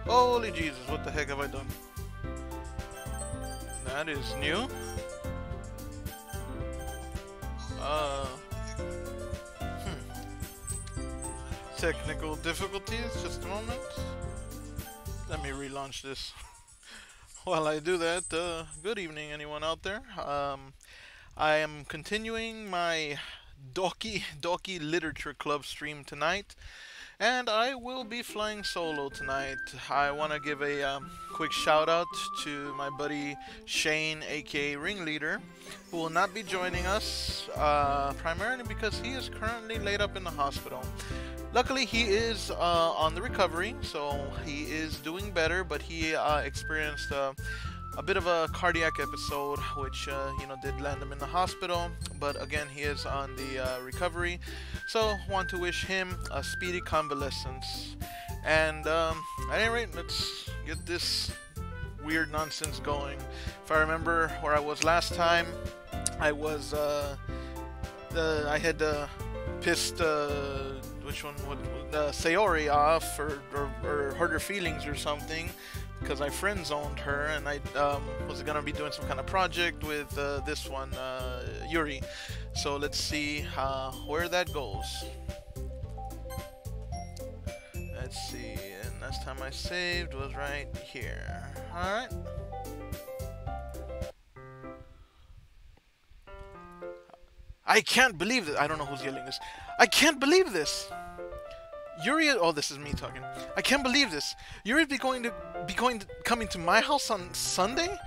Holy Jesus, what the heck have I done? That is new. Technical difficulties, just a moment. Let me relaunch this. While I do that, good evening anyone out there. I am continuing my Doki Doki Literature Club stream tonight, and I will be flying solo tonight. I want to give a quick shout out to my buddy Shane, aka Ringleader, who will not be joining us, primarily because he is currently laid up in the hospital. Luckily, he is on the recovery, so he is doing better, but he experienced a bit of a cardiac episode, which did land him in the hospital. But again, he is on the recovery, so want to wish him a speedy convalescence. And at any rate, let's get this weird nonsense going. If I remember where I was last time, I was I had pissed which one would Sayori off or hurt her feelings or something, because I friend zoned her, and I was gonna be doing some kind of project with this one, Yuri. So let's see where that goes. Let's see, and last time I saved was right here. Alright. I can't believe this. I don't know who's yelling this. I can't believe this. Yuri, oh, this is me talking. I can't believe this. Yuri coming to my house on Sunday?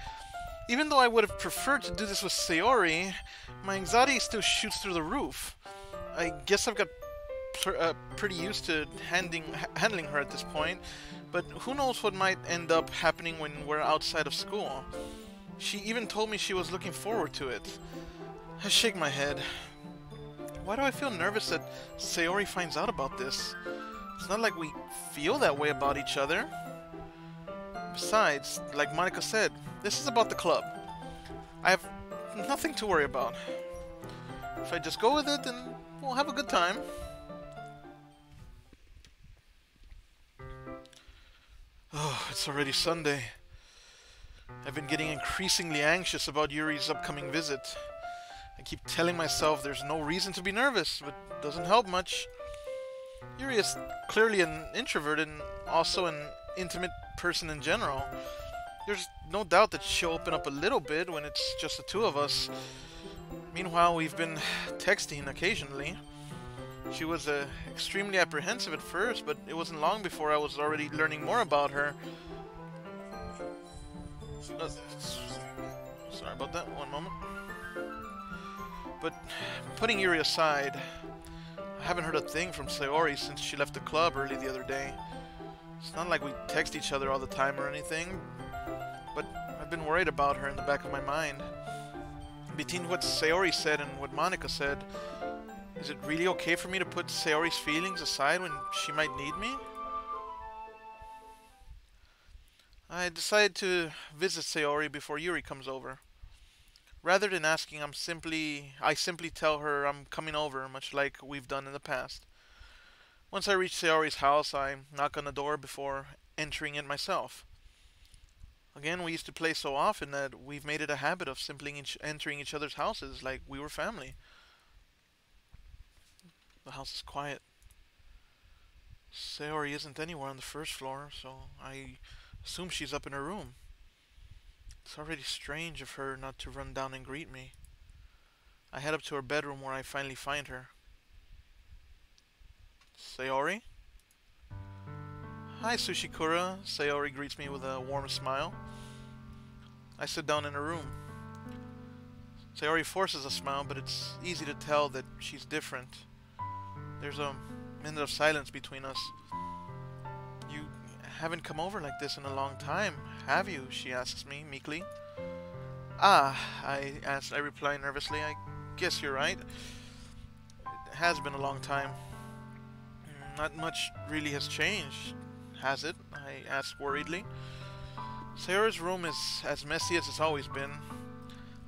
Even though I would have preferred to do this with Sayori, my anxiety still shoots through the roof. I guess I've got pretty used to handling her at this point, but who knows what might end up happening when we're outside of school. She even told me she was looking forward to it. I shake my head. Why do I feel nervous that Sayori finds out about this? It's not like we feel that way about each other. Besides, like Monica said, this is about the club. I have nothing to worry about. If I just go with it, then we'll have a good time. Oh, it's already Sunday. I've been getting increasingly anxious about Yuri's upcoming visit. I keep telling myself there's no reason to be nervous, but it doesn't help much. Yuri is clearly an introvert and also an intimate person in general. There's no doubt that she'll open up a little bit when it's just the two of us. Meanwhile, we've been texting occasionally. She was extremely apprehensive at first, but it wasn't long before I was already learning more about her. Sorry about that, one moment. But putting Yuri aside, I haven't heard a thing from Sayori since she left the club early the other day. It's not like we text each other all the time or anything, but I've been worried about her in the back of my mind. Between what Sayori said and what Monica said, is it really okay for me to put Sayori's feelings aside when she might need me? I decided to visit Sayori before Yuri comes over. Rather than asking, I simply tell her I'm coming over, much like we've done in the past. Once I reach Sayori's house, I knock on the door before entering it myself. Again, we used to play so often that we've made it a habit of simply entering each other's houses like we were family. The house is quiet. Sayori isn't anywhere on the first floor, so I assume she's up in her room. It's already strange of her not to run down and greet me. I head up to her bedroom where I finally find her. Sayori? Hi, Sushikura. Sayori greets me with a warm smile. I sit down in her room. Sayori forces a smile, but it's easy to tell that she's different. There's a minute of silence between us. You haven't come over like this in a long time, have you? She asks me meekly. I reply nervously. I guess you're right. It has been a long time. Not much really has changed, has it? I ask worriedly. Sayori's room is as messy as it's always been.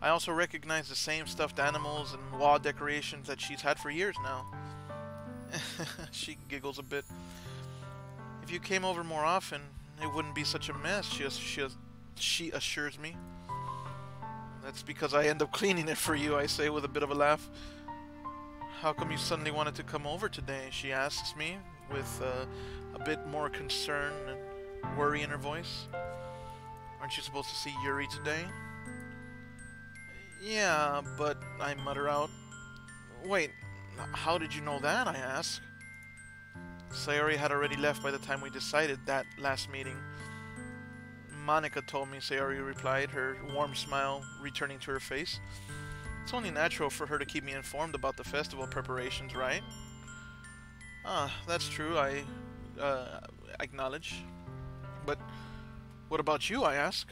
I also recognize the same stuffed animals and wall decorations that she's had for years now. She giggles a bit. If you came over more often, it wouldn't be such a mess, she assures me. That's because I end up cleaning it for you, I say with a bit of a laugh. How come you suddenly wanted to come over today? She asks me with a bit more concern and worry in her voice. Aren't you supposed to see Yuri today? Yeah, but I mutter out. Wait, how did you know that? I ask. Sayori had already left by the time we decided that last meeting. Monica told me, Sayori replied, her warm smile returning to her face. It's only natural for her to keep me informed about the festival preparations, right? Ah, that's true, I acknowledge. But what about you, I ask?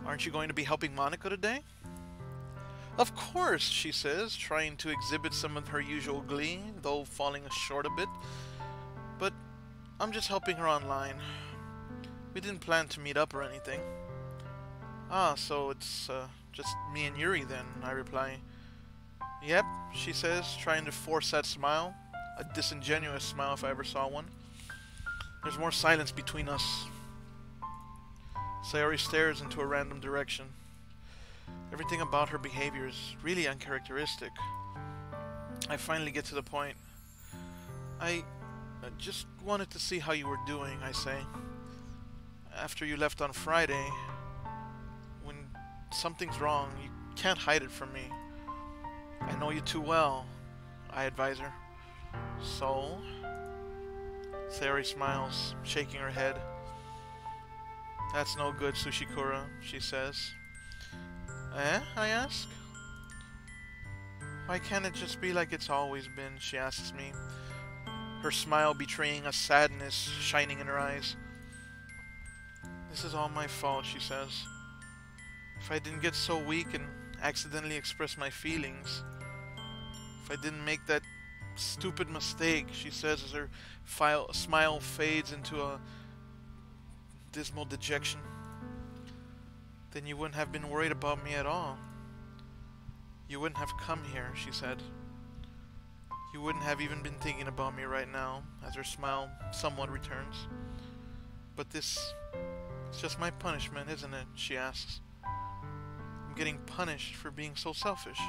Aren't you going to be helping Monica today? Of course, she says, trying to exhibit some of her usual glee, though falling short a bit. But I'm just helping her online. We didn't plan to meet up or anything. Ah, so it's just me and Yuri then, I reply. Yep, she says, trying to force that smile. A disingenuous smile if I ever saw one. There's more silence between us. Sayori stares into a random direction. Everything about her behavior is really uncharacteristic. I finally get to the point. I just wanted to see how you were doing, I say. After you left on Friday, when something's wrong, you can't hide it from me. I know you too well, I advise her. So? Sayori smiles, shaking her head. That's no good, Sushikura, she says. Eh? I ask. Why can't it just be like it's always been, she asks me, her smile betraying a sadness shining in her eyes. This is all my fault, she says. If I didn't get so weak and accidentally express my feelings, if I didn't make that stupid mistake, she says as her smile fades into a dismal dejection, then you wouldn't have been worried about me at all. You wouldn't have come here, she said. You wouldn't have even been thinking about me right now, as her smile somewhat returns. But this is just my punishment, isn't it? She asks. I'm getting punished for being so selfish.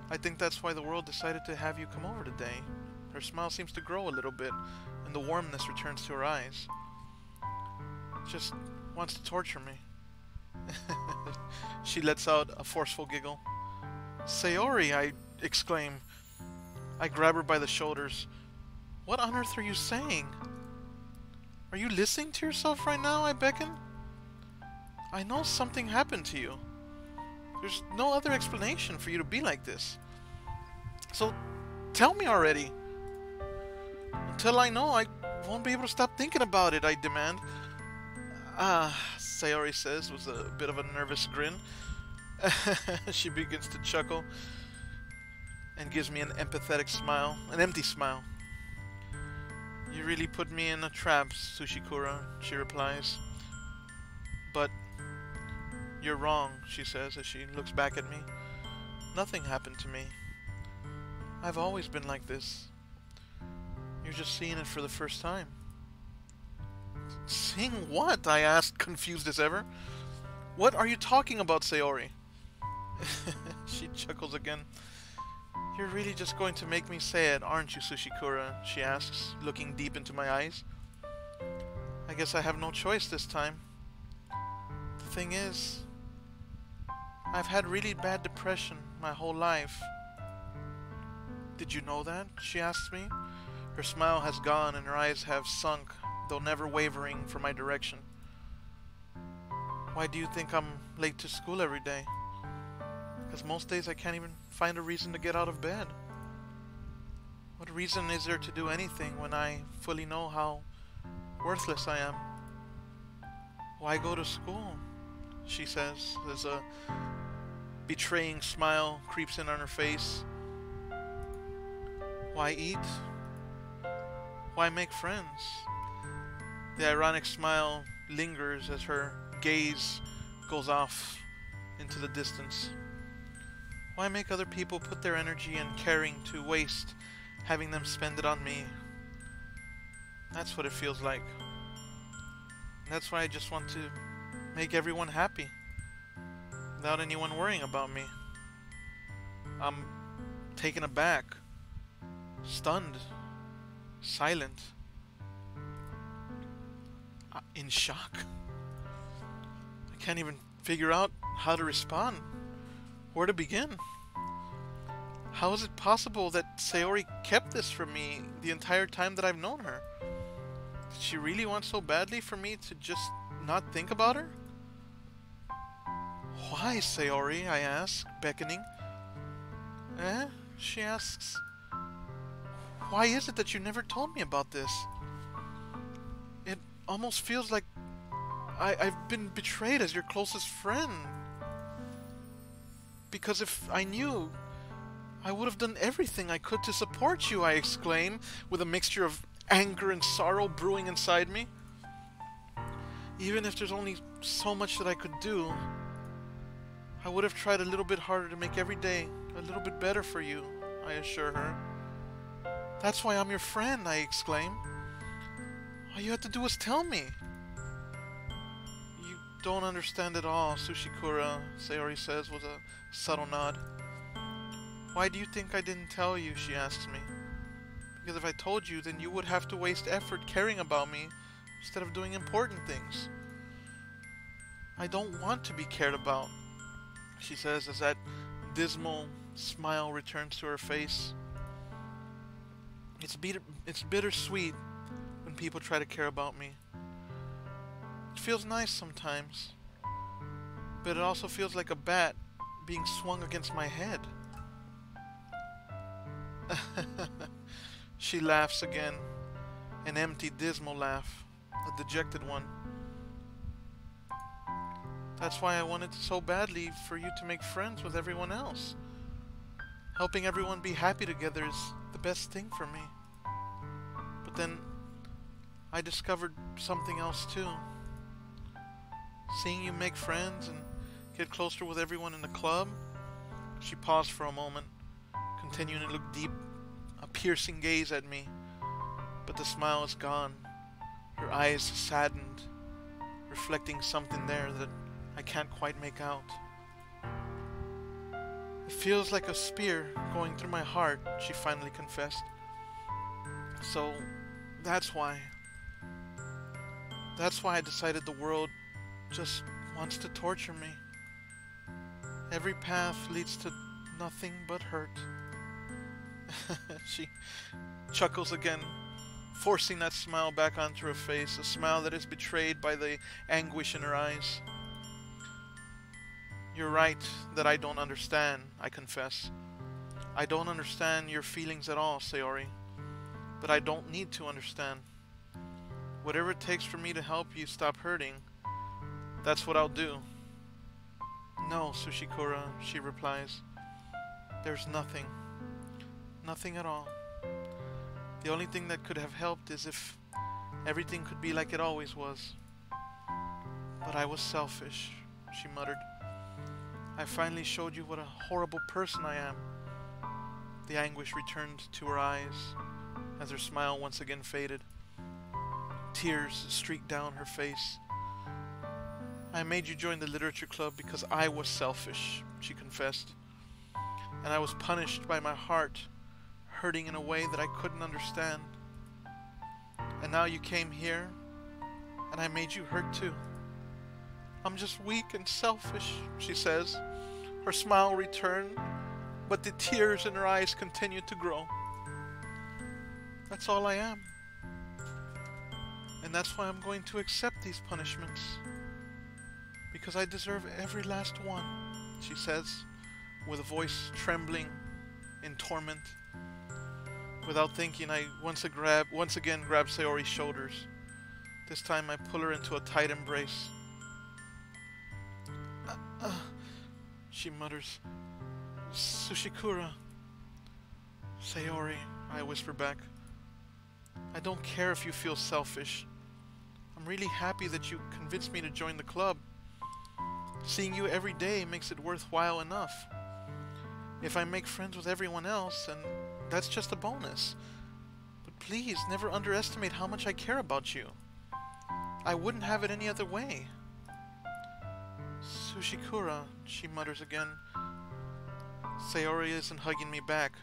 I think that's why the world decided to have you come over today. Her smile seems to grow a little bit, and the warmness returns to her eyes. Just wants to torture me. She lets out a forceful giggle. Sayori, I exclaim. I grab her by the shoulders. What on earth are you saying? Are you listening to yourself right now? I beckon. I know something happened to you. There's no other explanation for you to be like this. So tell me already. Until I know, I won't be able to stop thinking about it, I demand. Sayori says with a bit of a nervous grin. She begins to chuckle and gives me an empathetic smile, an empty smile. You really put me in a trap, Sushikura, she replies. But you're wrong, she says as she looks back at me. Nothing happened to me. I've always been like this. You're just seeing it for the first time. Seeing what? I asked, confused as ever. What are you talking about, Sayori? She chuckles again. You're really just going to make me say it, aren't you, Sushikura? She asks, looking deep into my eyes. I guess I have no choice this time. The thing is, I've had really bad depression my whole life. Did you know that? She asks me. Her smile has gone and her eyes have sunk, though never wavering from my direction. Why do you think I'm late to school every day? Because most days I can't even find a reason to get out of bed. What reason is there to do anything when I fully know how worthless I am? Why go to school? She says as a betraying smile creeps in on her face. Why eat? Why make friends? The ironic smile lingers as her gaze goes off into the distance. Why make other people put their energy and caring to waste, having them spend it on me? That's what it feels like. That's why I just want to make everyone happy without anyone worrying about me. I'm taken aback, stunned, silent, in shock. I can't even figure out how to respond, where to begin. How is it possible that Sayori kept this from me the entire time that I've known her? Did she really want so badly for me to just not think about her? Why, Sayori? I ask, beckoning. Eh? She asks. Why is it that you never told me about this? It almost feels like I've been betrayed as your closest friend. Because if I knew, I would have done everything I could to support you, I exclaim, with a mixture of anger and sorrow brewing inside me. Even if there's only so much that I could do, I would have tried a little bit harder to make every day a little bit better for you, I assure her. That's why I'm your friend, I exclaim. All you had to do was tell me. You don't understand at all, Sushikura, Sayori says with a subtle nod. Why do you think I didn't tell you, she asks me. Because if I told you, then you would have to waste effort caring about me instead of doing important things. I don't want to be cared about, she says as that dismal smile returns to her face. It's bittersweet when people try to care about me. It feels nice sometimes, but it also feels like a bat being swung against my head. She laughs again, an empty, dismal laugh, a dejected one. That's why I wanted so badly for you to make friends with everyone else. Helping everyone be happy together is the best thing for me. But then I discovered something else too. Seeing you make friends and get closer with everyone in the club. She paused for a moment, continuing to look deep, a piercing gaze at me. But the smile is gone, her eyes saddened, reflecting something there that I can't quite make out. It feels like a spear going through my heart, she finally confessed. So, that's why I decided the world just wants to torture me. Every path leads to nothing but hurt. She chuckles again, forcing that smile back onto her face, a smile that is betrayed by the anguish in her eyes. You're right that I don't understand, I confess. I don't understand your feelings at all, Sayori. But I don't need to understand. Whatever it takes for me to help you stop hurting, that's what I'll do. No, Sushikura, she replies. There's nothing. Nothing at all. The only thing that could have helped is if everything could be like it always was. But I was selfish, she muttered. I finally showed you what a horrible person I am. The anguish returned to her eyes as her smile once again faded. Tears streaked down her face. I made you join the literature club because I was selfish, she confessed. And I was punished by my heart, hurting in a way that I couldn't understand. And now you came here, and I made you hurt too. I'm just weak and selfish, she says. Her smile returned, but the tears in her eyes continued to grow. That's all I am. And that's why I'm going to accept these punishments. Because I deserve every last one, she says, with a voice trembling in torment. Without thinking, I once again grab Sayori's shoulders. This time I pull her into a tight embrace. She mutters. Sushikura. Sayori, I whisper back. I don't care if you feel selfish. I'm really happy that you convinced me to join the club. Seeing you every day makes it worthwhile enough. If I make friends with everyone else, then that's just a bonus. But please, never underestimate how much I care about you. I wouldn't have it any other way. Sushikura, she mutters again. Sayori isn't hugging me back.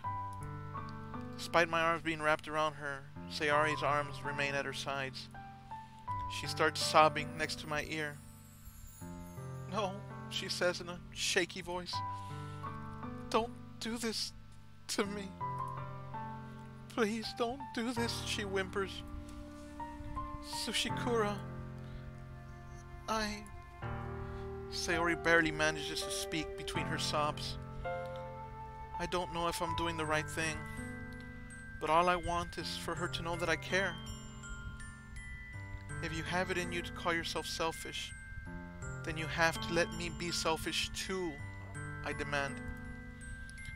Despite my arms being wrapped around her, Sayori's arms remain at her sides. She starts sobbing next to my ear. No, she says in a shaky voice. Don't do this to me. Please don't do this, she whimpers. Sushikura, Sayori barely manages to speak between her sobs. I don't know if I'm doing the right thing, but all I want is for her to know that I care. If you have it in you to call yourself selfish, then you have to let me be selfish too, I demand.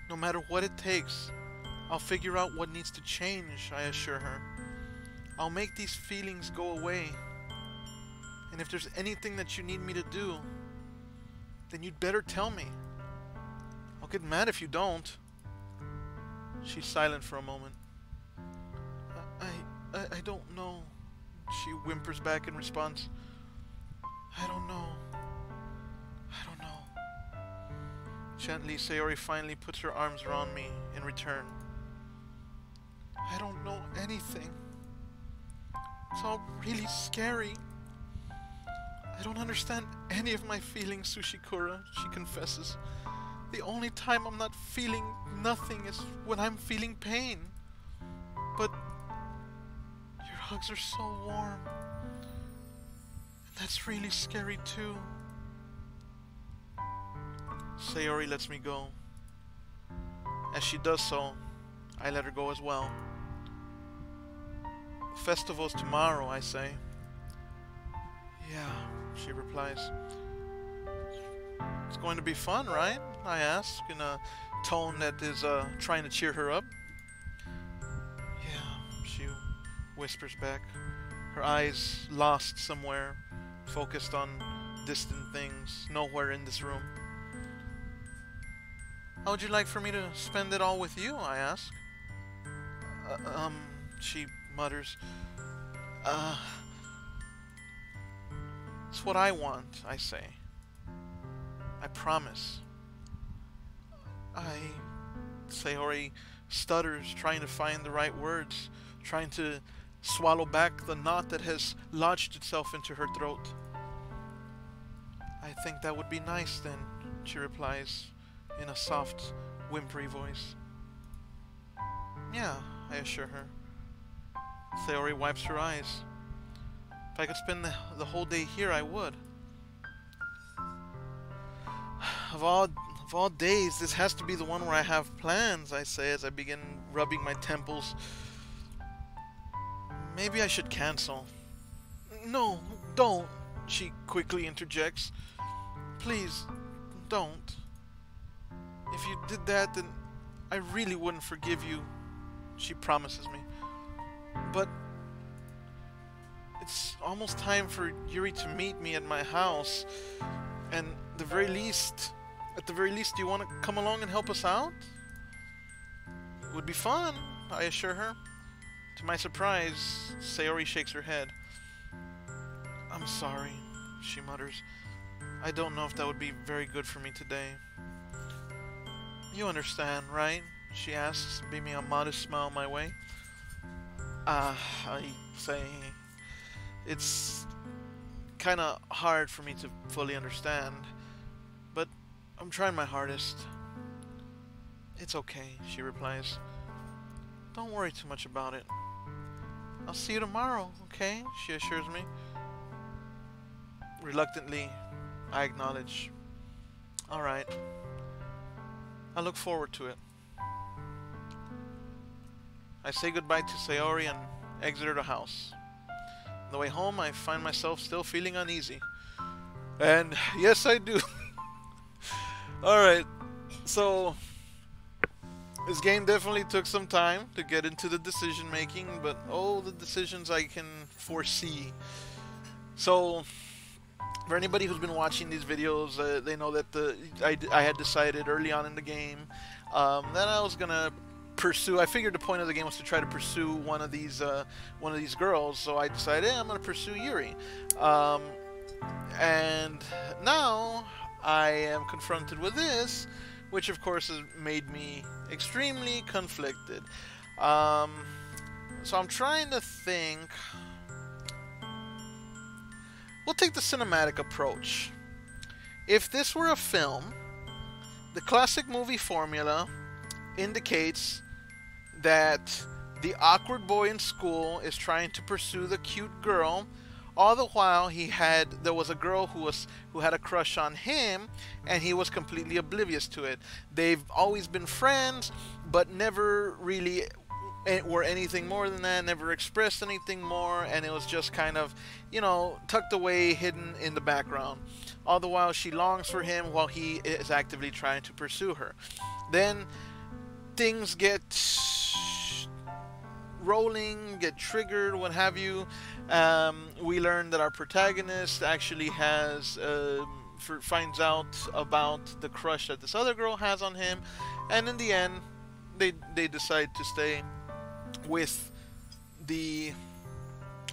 No matter what it takes, I'll figure out what needs to change, I assure her. I'll make these feelings go away. And if there's anything that you need me to do, then you'd better tell me. I'll get mad if you don't. She's silent for a moment. I don't know, she whimpers back in response. I don't know. I don't know. Gently, Sayori finally puts her arms around me in return. I don't know anything. It's all really scary. I don't understand any of my feelings, Sushikura, she confesses. The only time I'm not feeling nothing is when I'm feeling pain. But your hugs are so warm. And that's really scary too. Sayori lets me go. As she does so, I let her go as well. The festival's tomorrow, I say. Yeah, she replies. It's going to be fun, right? I ask in a tone that is trying to cheer her up. Yeah, she whispers back, her eyes lost somewhere, focused on distant things, nowhere in this room. How would you like for me to spend it all with you? I ask. She mutters. It's what I want, I say. I promise. Sayori stutters, trying to find the right words, trying to swallow back the knot that has lodged itself into her throat. I think that would be nice then, she replies in a soft, whimpery voice. Yeah, I assure her. Sayori wipes her eyes. If I could spend the whole day here, I would. Of all days, this has to be the one where I have plans, I say as I begin rubbing my temples. Maybe I should cancel. No, don't, she quickly interjects. Please, don't. If you did that, then I really wouldn't forgive you, she promises me. But it's almost time for Yuri to meet me at my house, and at the very least, do you want to come along and help us out? It would be fun, I assure her. To my surprise, Sayori shakes her head. I'm sorry, she mutters. I don't know if that would be very good for me today. You understand, right? She asks, beaming a modest smile my way. I say, it's kind of hard for me to fully understand, but I'm trying my hardest. It's okay, she replies. Don't worry too much about it. I'll see you tomorrow, okay? She assures me. Reluctantly, I acknowledge. Alright. I look forward to it. I say goodbye to Sayori and exit the house. On the way home, I find myself still feeling uneasy. And yes, I do. Alright, so this game definitely took some time to get into the decision making, but oh, the decisions I can foresee. So, for anybody who's been watching these videos, they know that I had decided early on in the game that I was gonna pursue. I figured the point of the game was to try to pursue one of these girls. So I decided, hey, I'm gonna pursue Yuri. And now I am confronted with this, which of course has made me extremely conflicted. So I'm trying to think. We'll take the cinematic approach. If this were a film, the classic movie formula indicates that the awkward boy in school is trying to pursue the cute girl. All the while, there was a girl who had a crush on him, and he was completely oblivious to it. They've always been friends, but never really were anything more than that. Never expressed anything more, and it was just kind of, you know, tucked away, hidden in the background. All the while, she longs for him while he is actively trying to pursue her. Then things get rolling, get triggered, what have you. We learn that our protagonist actually finds out about the crush that this other girl has on him, and in the end, they decide to stay with the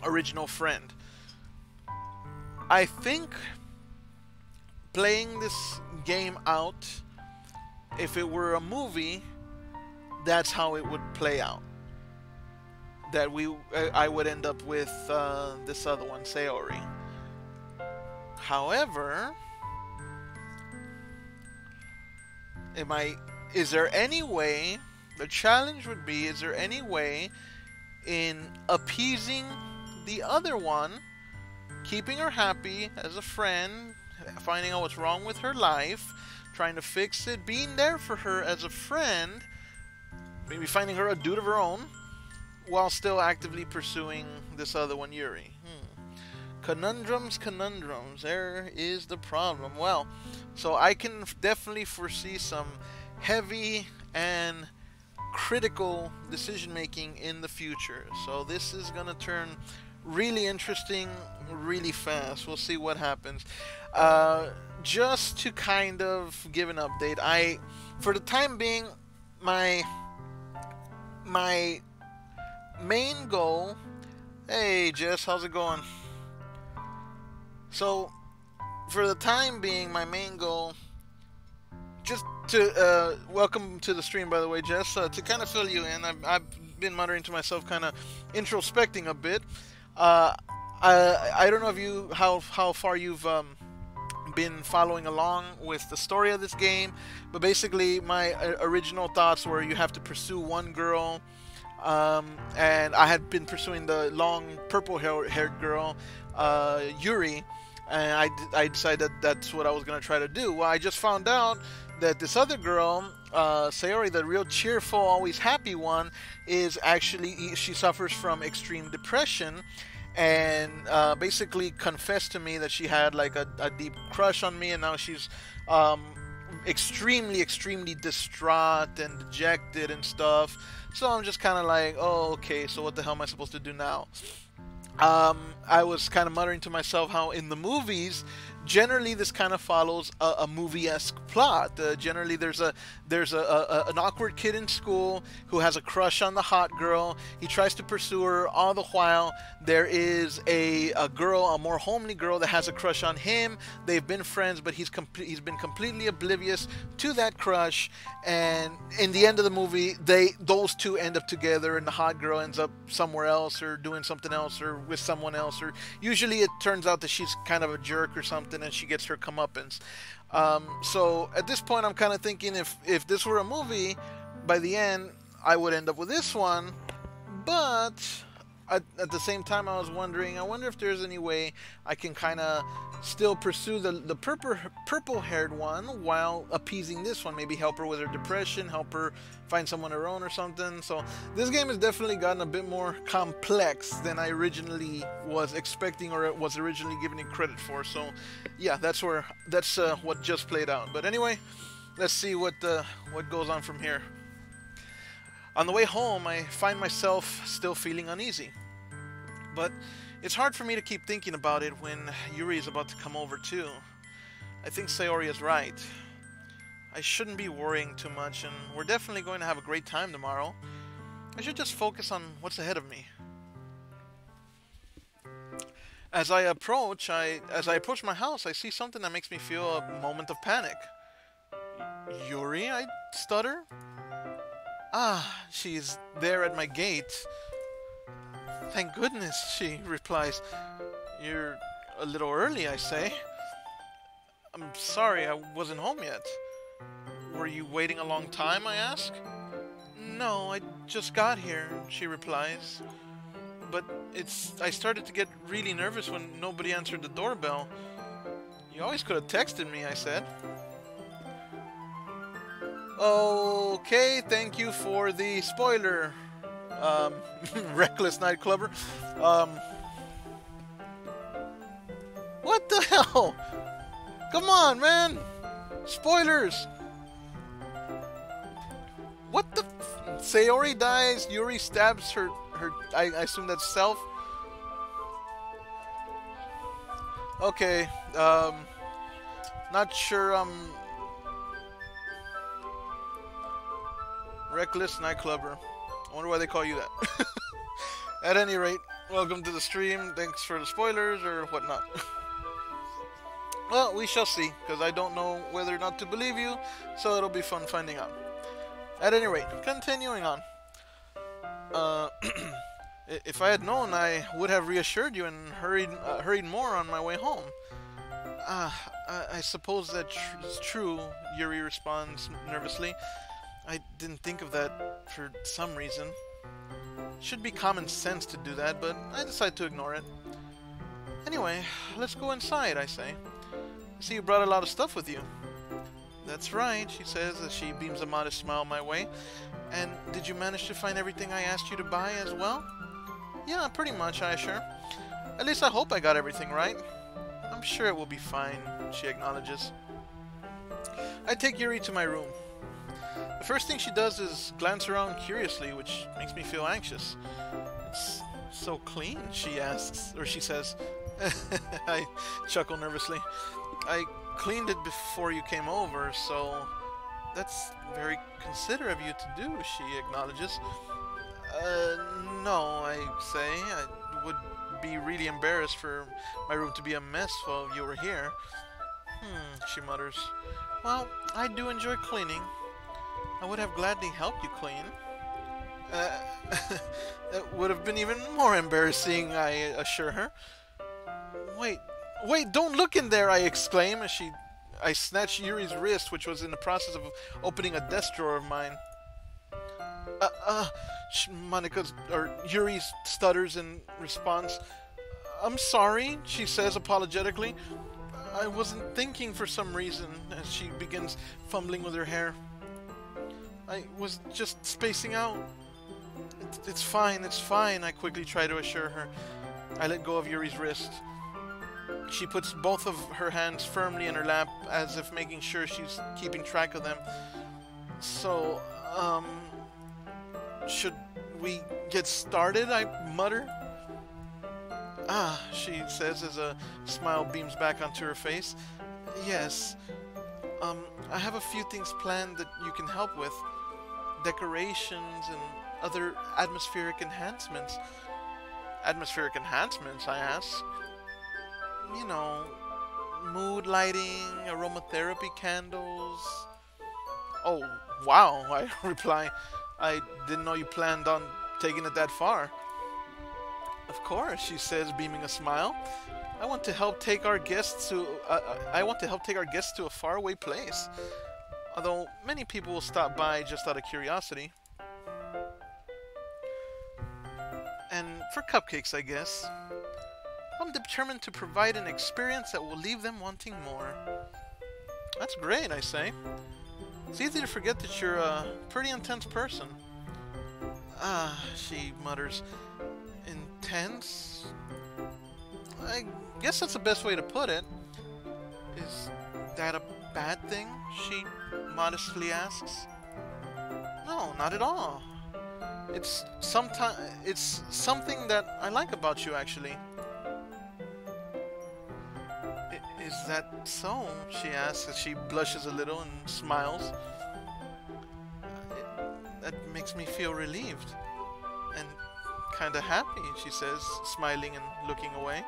original friend. I think playing this game out, if it were a movie, that's how it would play out. That I would end up with this other one, Sayori. However, is there any way, the challenge would be, is there any way in appeasing the other one, keeping her happy as a friend, finding out what's wrong with her life, trying to fix it, being there for her as a friend, maybe finding her a dude of her own, while still actively pursuing this other one, Yuri. Conundrums. There is the problem. Well, so I can definitely foresee some heavy and critical decision making in the future. So this is gonna turn really interesting really fast. We'll see what happens. Just to kind of give an update, for the time being, my main goal. Hey Jess, how's it going? So for the time being, my main goal, just to welcome to the stream, by the way, Jess, to kind of fill you in. I've been muttering to myself, kind of introspecting a bit. I don't know how far you've been following along with the story of this game, but basically my original thoughts were you have to pursue one girl. And I had been pursuing the long purple-haired girl, Yuri, and I decided that's what I was going to try to do. Well, I just found out that this other girl, Sayori, the real cheerful, always happy one, is actually, she suffers from extreme depression, and basically confessed to me that she had like a deep crush on me, and now she's extremely distraught and dejected and stuff. So I'm just kind of like, oh, okay, so what the hell am I supposed to do now? I was kind of muttering to myself how in the movies, generally this kind of follows a movie-esque plot. Generally there's an awkward kid in school who has a crush on the hot girl. He tries to pursue her. All the while there is a girl, a more homely girl, that has a crush on him. They've been friends, but he's been completely oblivious to that crush, and in the end of the movie those two end up together, and the hot girl ends up somewhere else or doing something else or with someone else, or usually it turns out that she's kind of a jerk or something and she gets her comeuppance. So at this point I'm kind of thinking if this were a movie, by the end I would end up with this one, but at the same time I was wondering, I wonder if there's any way I can kind of still pursue the purple-haired one while appeasing this one, maybe help her with her depression, help her find someone of her own or something. So this game has definitely gotten a bit more complex than I originally was expecting or was originally giving it credit for. So yeah, that's what just played out. But anyway, let's see what goes on from here. On the way home, I find myself still feeling uneasy, but it's hard for me to keep thinking about it when Yuri is about to come over too. I think Sayori is right. I shouldn't be worrying too much, and we're definitely going to have a great time tomorrow. I should just focus on what's ahead of me. As I approach my house, I see something that makes me feel a moment of panic. Yuri, I stutter. Ah, she's there at my gate. Thank goodness, she replies. You're a little early, I say. I'm sorry, I wasn't home yet. Were you waiting a long time, I ask? No, I just got here, she replies. But I started to get really nervous when nobody answered the doorbell. You always could have texted me, I said. Okay, thank you for the spoiler, reckless nightclubber. What the hell? Come on, man! Spoilers! What the Sayori dies, Yuri stabs her I assume that's self. Okay, not sure, reckless nightclubber. I wonder why they call you that. At any rate, welcome to the stream. Thanks for the spoilers or whatnot. Well, we shall see, because I don't know whether or not to believe you, so it'll be fun finding out. At any rate, continuing on. If I had known, I would have reassured you and hurried more on my way home. I suppose that's true, Yuri responds nervously. I didn't think of that for some reason. Should be common sense to do that, but I decide to ignore it. Anyway, let's go inside, I say. I see you brought a lot of stuff with you. That's right, she says as she beams a modest smile my way. And did you manage to find everything I asked you to buy as well? Yeah, pretty much, I assure. At least I hope I got everything right. I'm sure it will be fine, she acknowledges. I take Yuri to my room. The first thing she does is glance around curiously, which makes me feel anxious. It's so clean, she asks, or she says. I chuckle nervously. I cleaned it before you came over, so that's very considerate of you to do, she acknowledges. No, I say. I would be really embarrassed for my room to be a mess while you were here. She mutters. Well, I do enjoy cleaning. I would have gladly helped you clean. That would have been even more embarrassing, I assure her. Wait, don't look in there, I exclaim as I snatch Yuri's wrist, which was in the process of opening a desk drawer of mine. Yuri stutters in response. I'm sorry, she says apologetically. I wasn't thinking for some reason, as she begins fumbling with her hair. I was just spacing out. It's fine, I quickly try to assure her. I let go of Yuri's wrist. She puts both of her hands firmly in her lap, as if making sure she's keeping track of them. So, should we get started? I mutter. She says as a smile beams back onto her face. Yes. I have a few things planned that you can help with. Decorations and other atmospheric enhancements. Atmospheric enhancements, I ask. You know, mood lighting, aromatherapy candles. Oh, wow, I reply. I didn't know you planned on taking it that far. Of course, she says, beaming a smile. I want to help take our guests to a faraway place. Although many people will stop by just out of curiosity. And for cupcakes, I guess. I'm determined to provide an experience that will leave them wanting more. That's great, I say. It's easy to forget that you're a pretty intense person. She mutters. Intense? I guess that's the best way to put it. Is that a bad thing? She modestly asks. No, not at all. It's something that I like about you, actually. Is that so? She asks as she blushes a little and smiles. That makes me feel relieved and kinda happy, she says, smiling and looking away.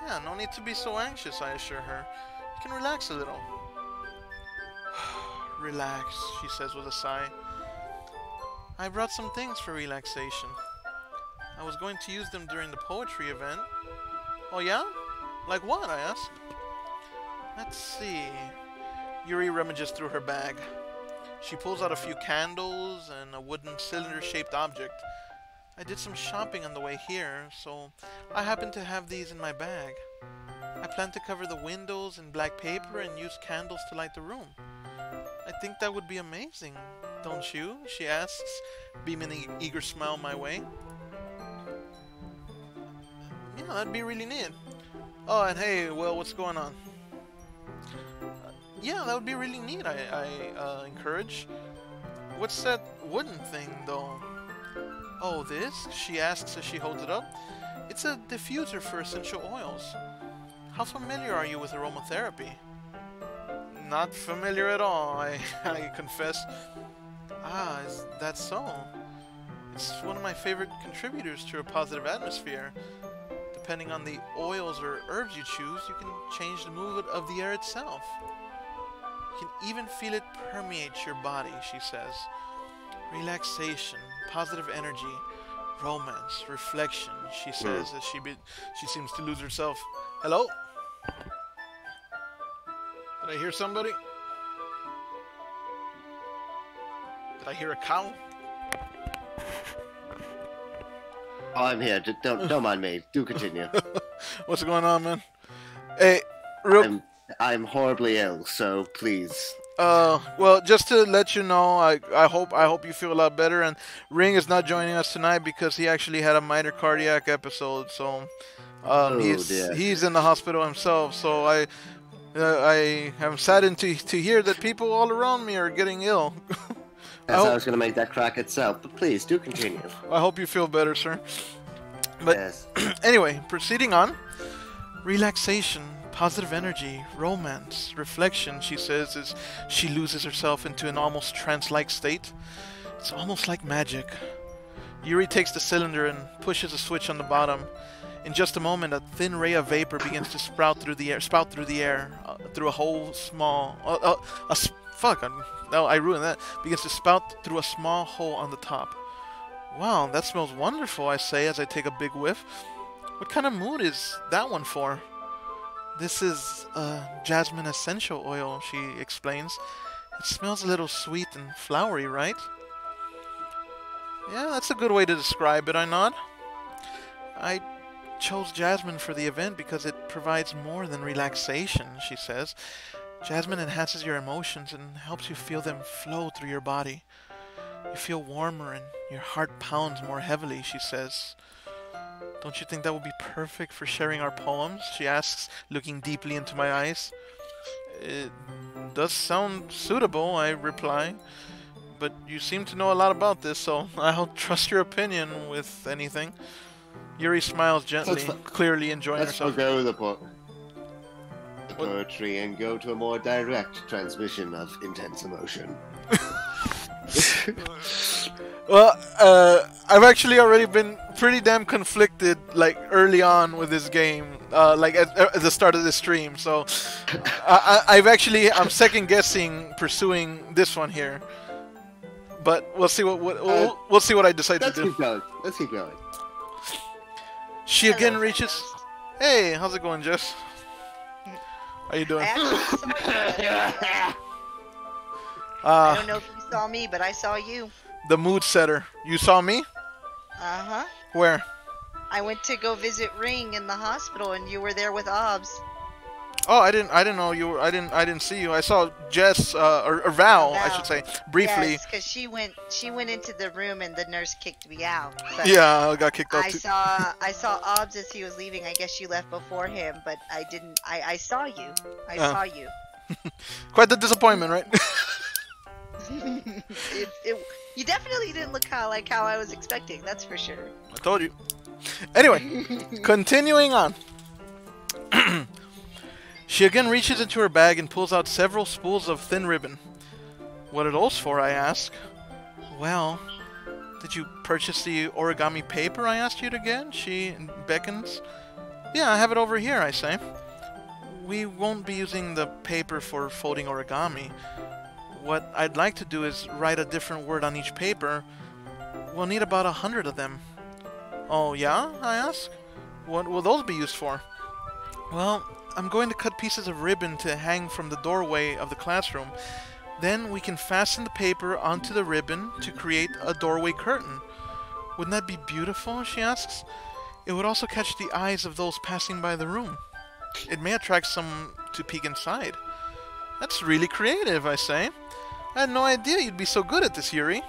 Yeah, no need to be so anxious, I assure her. You can relax a little. Relax, she says with a sigh. I brought some things for relaxation. I was going to use them during the poetry event. Oh yeah? Like what? I ask. Let's see. Yuri rummages through her bag. She pulls out a few candles and a wooden cylinder-shaped object. I did some shopping on the way here, so I happen to have these in my bag. I plan to cover the windows in black paper and use candles to light the room. I think that would be amazing, don't you? She asks, beaming an eager smile my way. Yeah, that'd be really neat. Oh, and hey, well, what's going on? Yeah, that would be really neat, I encourage. What's that wooden thing, though? Oh, this? She asks as she holds it up. It's a diffuser for essential oils. How familiar are you with aromatherapy? Not familiar at all, I confess. Ah, is that so? It's one of my favorite contributors to a positive atmosphere. Depending on the oils or herbs you choose, you can change the mood of the air itself. You can even feel it permeate your body, she says. Relaxation, positive energy, romance, reflection, she says as she seems to lose herself. Hello? Did I hear somebody? Did I hear a cow? Oh, I'm here. Don't mind me. Do continue. What's going on, man? Hey, I'm horribly ill, so please. Well, just to let you know, I hope you feel a lot better. And Ring is not joining us tonight because he actually had a minor cardiac episode. So, he's in the hospital himself. So I am saddened to hear that people all around me are getting ill. I was going to make that crack itself, but please do continue. I hope you feel better, sir. But yes. Anyway, proceeding on. Relaxation, positive energy, romance, reflection, she says as she loses herself into an almost trance-like state. It's almost like magic. Yuri takes the cylinder and pushes a switch on the bottom. In just a moment, a thin ray of vapor begins to spout through the air, through a whole small... I ruined that. Begins to spout through a small hole on the top. Wow, that smells wonderful, I say as I take a big whiff. What kind of mood is that one for? This is jasmine essential oil, she explains. It smells a little sweet and flowery, right? Yeah, that's a good way to describe it, I nod. I chose jasmine for the event because it provides more than relaxation, she says. Jasmine enhances your emotions and helps you feel them flow through your body. You feel warmer and your heart pounds more heavily, she says. Don't you think that would be perfect for sharing our poems? She asks, looking deeply into my eyes. It does sound suitable, I reply. But you seem to know a lot about this, so I'll trust your opinion with anything. Yuri smiles gently, clearly enjoying herself. Let's forgo the poetry and go to a more direct transmission of intense emotion. Well, I've actually already been pretty damn conflicted, like, early on with this game, like, at the start of the stream, so I'm second-guessing pursuing this one here, but we'll see we'll see what I decide to do. Let's keep going. She again reaches... Hey, how's it going, Jess? How you doing? I don't know if you saw me, but I saw you. The mood setter. You saw me? Uh-huh. Where? I went to go visit Ring in the hospital, and you were there with Obs. Oh, I didn't know you were. I didn't see you. I saw Jess or Val, I should say, briefly. Yes, because she went into the room and the nurse kicked me out. But yeah, I got kicked out too. I saw Obs as he was leaving. I guess you left before him, but I didn't. I saw you. I saw you. Quite the disappointment, right? You definitely didn't look like how I was expecting. That's for sure. I told you. Anyway, continuing on. She again reaches into her bag and pulls out several spools of thin ribbon. What are those for, I ask. Well, did you purchase the origami paper I asked you to get? She beckons. Yeah, I have it over here, I say. We won't be using the paper for folding origami. What I'd like to do is write a different word on each paper. We'll need about 100 of them. Oh, yeah? I ask. What will those be used for? Well, I'm going to cut pieces of ribbon to hang from the doorway of the classroom. Then we can fasten the paper onto the ribbon to create a doorway curtain. Wouldn't that be beautiful? She asks. It would also catch the eyes of those passing by the room. It may attract some to peek inside. That's really creative, I say. I had no idea you'd be so good at this, Yuri.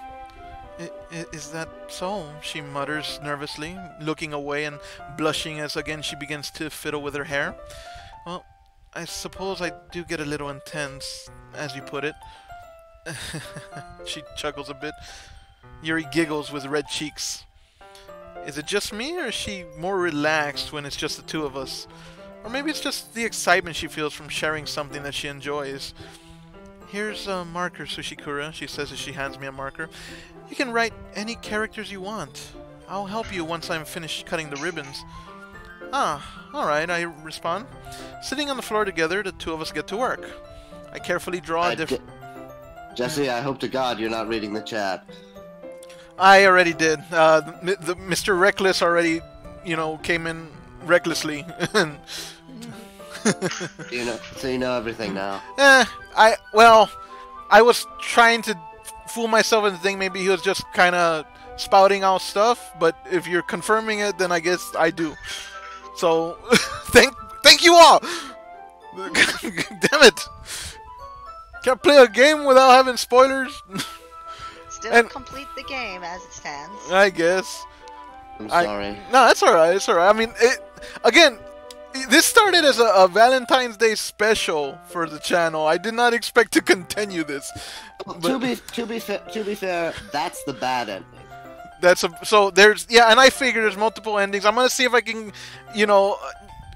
Is that so? She mutters nervously, looking away and blushing as again she begins to fiddle with her hair. Well, I suppose I do get a little intense, as you put it. She chuckles a bit. Yuri giggles with red cheeks. Is it just me, or is she more relaxed when it's just the two of us? Or maybe it's just the excitement she feels from sharing something that she enjoys. Here's a marker, Sushikura, she says as she hands me a marker. You can write any characters you want. I'll help you once I'm finished cutting the ribbons. Ah, alright, I respond. Sitting on the floor together, the two of us get to work. I carefully draw a different... Jesse, I hope to God you're not reading the chat. I already did. The Mr. Reckless already, came in recklessly. So you know everything now. I was trying to fool myself into thinking maybe he was just kind of spouting out stuff, but if you're confirming it, then I guess I do. So, thank you all! Damn it! Can't play a game without having spoilers? Still complete the game as it stands. I guess. I'm sorry. No, that's alright, it's alright. I mean, this started as a Valentine's Day special for the channel. I did not expect to continue this. But to be fair, that's the bad ending. And I figure there's multiple endings. I'm gonna see if I can,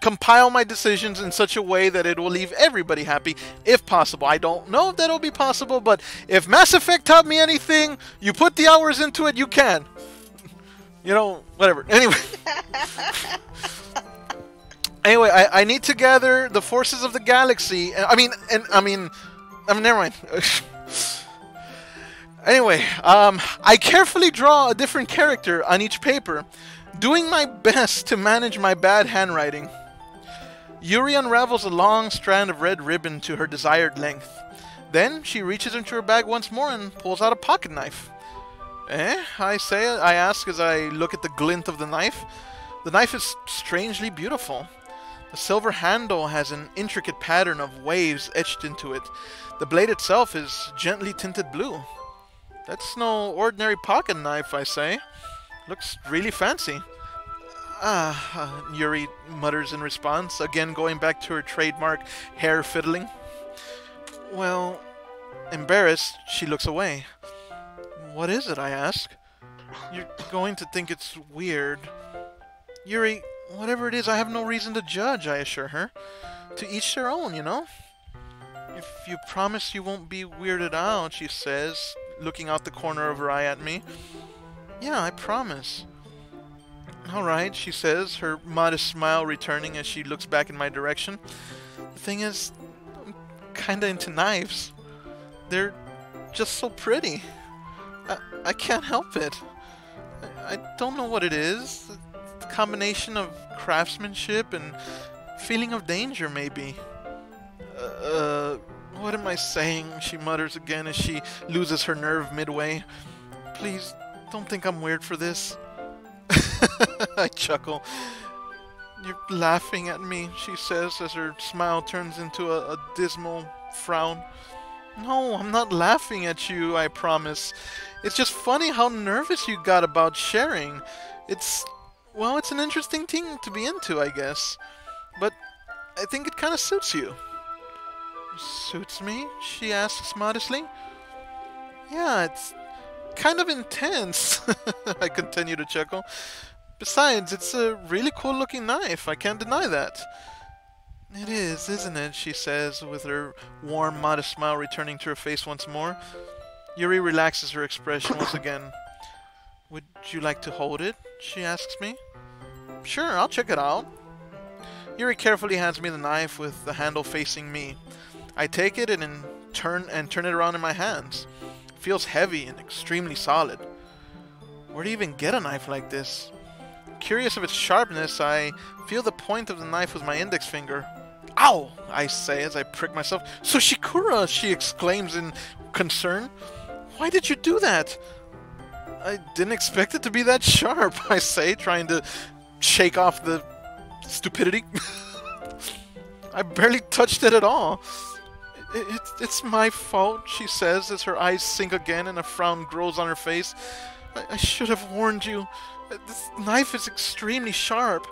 compile my decisions in such a way that it will leave everybody happy, if possible. I don't know if that'll be possible, but if Mass Effect taught me anything, you put the hours into it, you can. Whatever. Anyway. Anyway, I need to gather the forces of the galaxy. Never mind. Anyway, I carefully draw a different character on each paper, doing my best to manage my bad handwriting. Yuri unravels a long strand of red ribbon to her desired length. Then she reaches into her bag once more and pulls out a pocket knife. I ask as I look at the glint of the knife. The knife is strangely beautiful. The silver handle has an intricate pattern of waves etched into it. The blade itself is gently tinted blue. That's no ordinary pocket knife, I say. Looks really fancy. Yuri mutters in response, again going back to her trademark hair fiddling. Well, embarrassed, she looks away. What is it, I ask. You're going to think it's weird. Yuri, whatever it is, I have no reason to judge, I assure her. To each their own, If you promise you won't be weirded out, she says, looking out the corner of her eye at me. Yeah, I promise. Alright, she says, her modest smile returning as she looks back in my direction. The thing is, I'm kinda into knives. They're just so pretty. I can't help it. I don't know what it is. The combination of craftsmanship and feeling of danger, maybe. What am I saying? She mutters again as she loses her nerve midway. Please, don't think I'm weird for this. I chuckle. You're laughing at me, she says as her smile turns into a dismal frown. No, I'm not laughing at you, I promise. It's just funny how nervous you got about sharing. It's an interesting thing to be into, I guess. But I think it kind of suits you. Suits me? She asks modestly. Yeah, it's kind of intense. I continue to chuckle. Besides, it's a really cool looking knife. I can't deny that. It is, isn't it? She says, with her warm, modest smile returning to her face once more. Yuri relaxes her expression once again. Would you like to hold it? She asks me. Sure, I'll check it out. Yuri carefully hands me the knife with the handle facing me. I take it and turn it around in my hands. It feels heavy and extremely solid. Where do you even get a knife like this? Curious of its sharpness, I feel the point of the knife with my index finger. Ow! I say as I prick myself. Sushikura! She exclaims in concern. Why did you do that? I didn't expect it to be that sharp, I say, trying to shake off the stupidity. I barely touched it at all. It's my fault, she says as her eyes sink again and a frown grows on her face. I should have warned you. This knife is extremely sharp.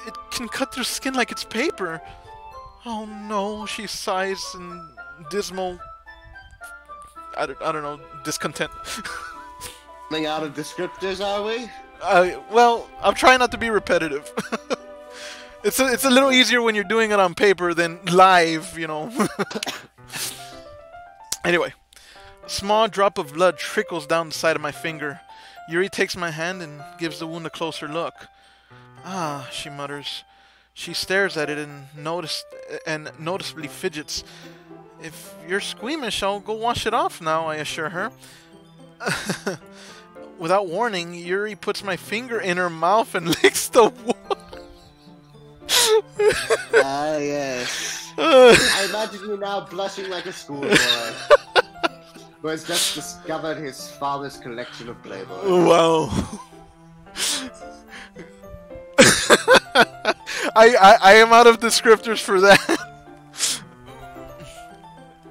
It can cut through skin like it's paper. Oh no, she sighs in dismal... I don't know, discontent. Running out of descriptors, are we? Well, I'm trying not to be repetitive. It's a little easier when you're doing it on paper than live, you know. Anyway, a small drop of blood trickles down the side of my finger. Yuri takes my hand and gives the wound a closer look. Ah, she mutters. She stares at it and noticeably fidgets. If you're squeamish, I'll go wash it off now, I assure her. Without warning, Yuri puts my finger in her mouth and licks the wound. Ah, yes. I imagine you now blushing like a schoolboy who has just discovered his father's collection of Playboy. Wow. I am out of descriptors for that.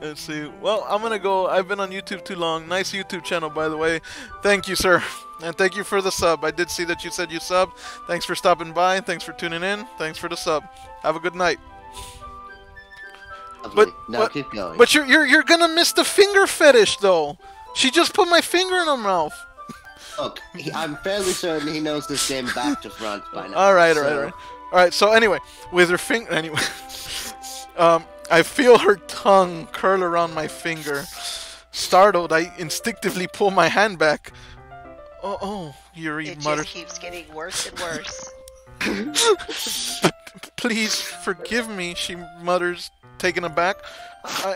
Let's see. Well, I'm gonna go. I've been on YouTube too long. Nice YouTube channel, by the way. Thank you, sir. And thank you for the sub. I did see that you said you subbed. Thanks for stopping by. Thanks for tuning in. Thanks for the sub. Have a good night. Now keep going. But you're gonna miss the finger fetish, though. She just put my finger in her mouth. Look, I'm fairly certain he knows this game back to front by now. All right. So anyway, with her finger, I feel her tongue curl around my finger. Startled, I instinctively pull my hand back. Oh, Yuri mutters. It just keeps getting worse and worse. Please forgive me, she mutters, taken aback.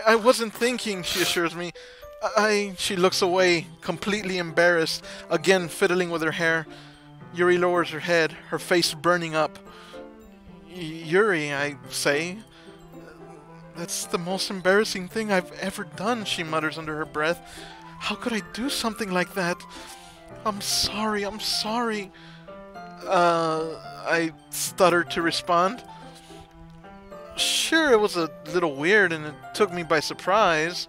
I wasn't thinking, she assures me. She looks away, completely embarrassed, again fiddling with her hair. Yuri lowers her head, her face burning up. Yuri, I say. That's the most embarrassing thing I've ever done, she mutters under her breath. How could I do something like that? I'm sorry. I stuttered to respond. Sure, it was a little weird and it took me by surprise,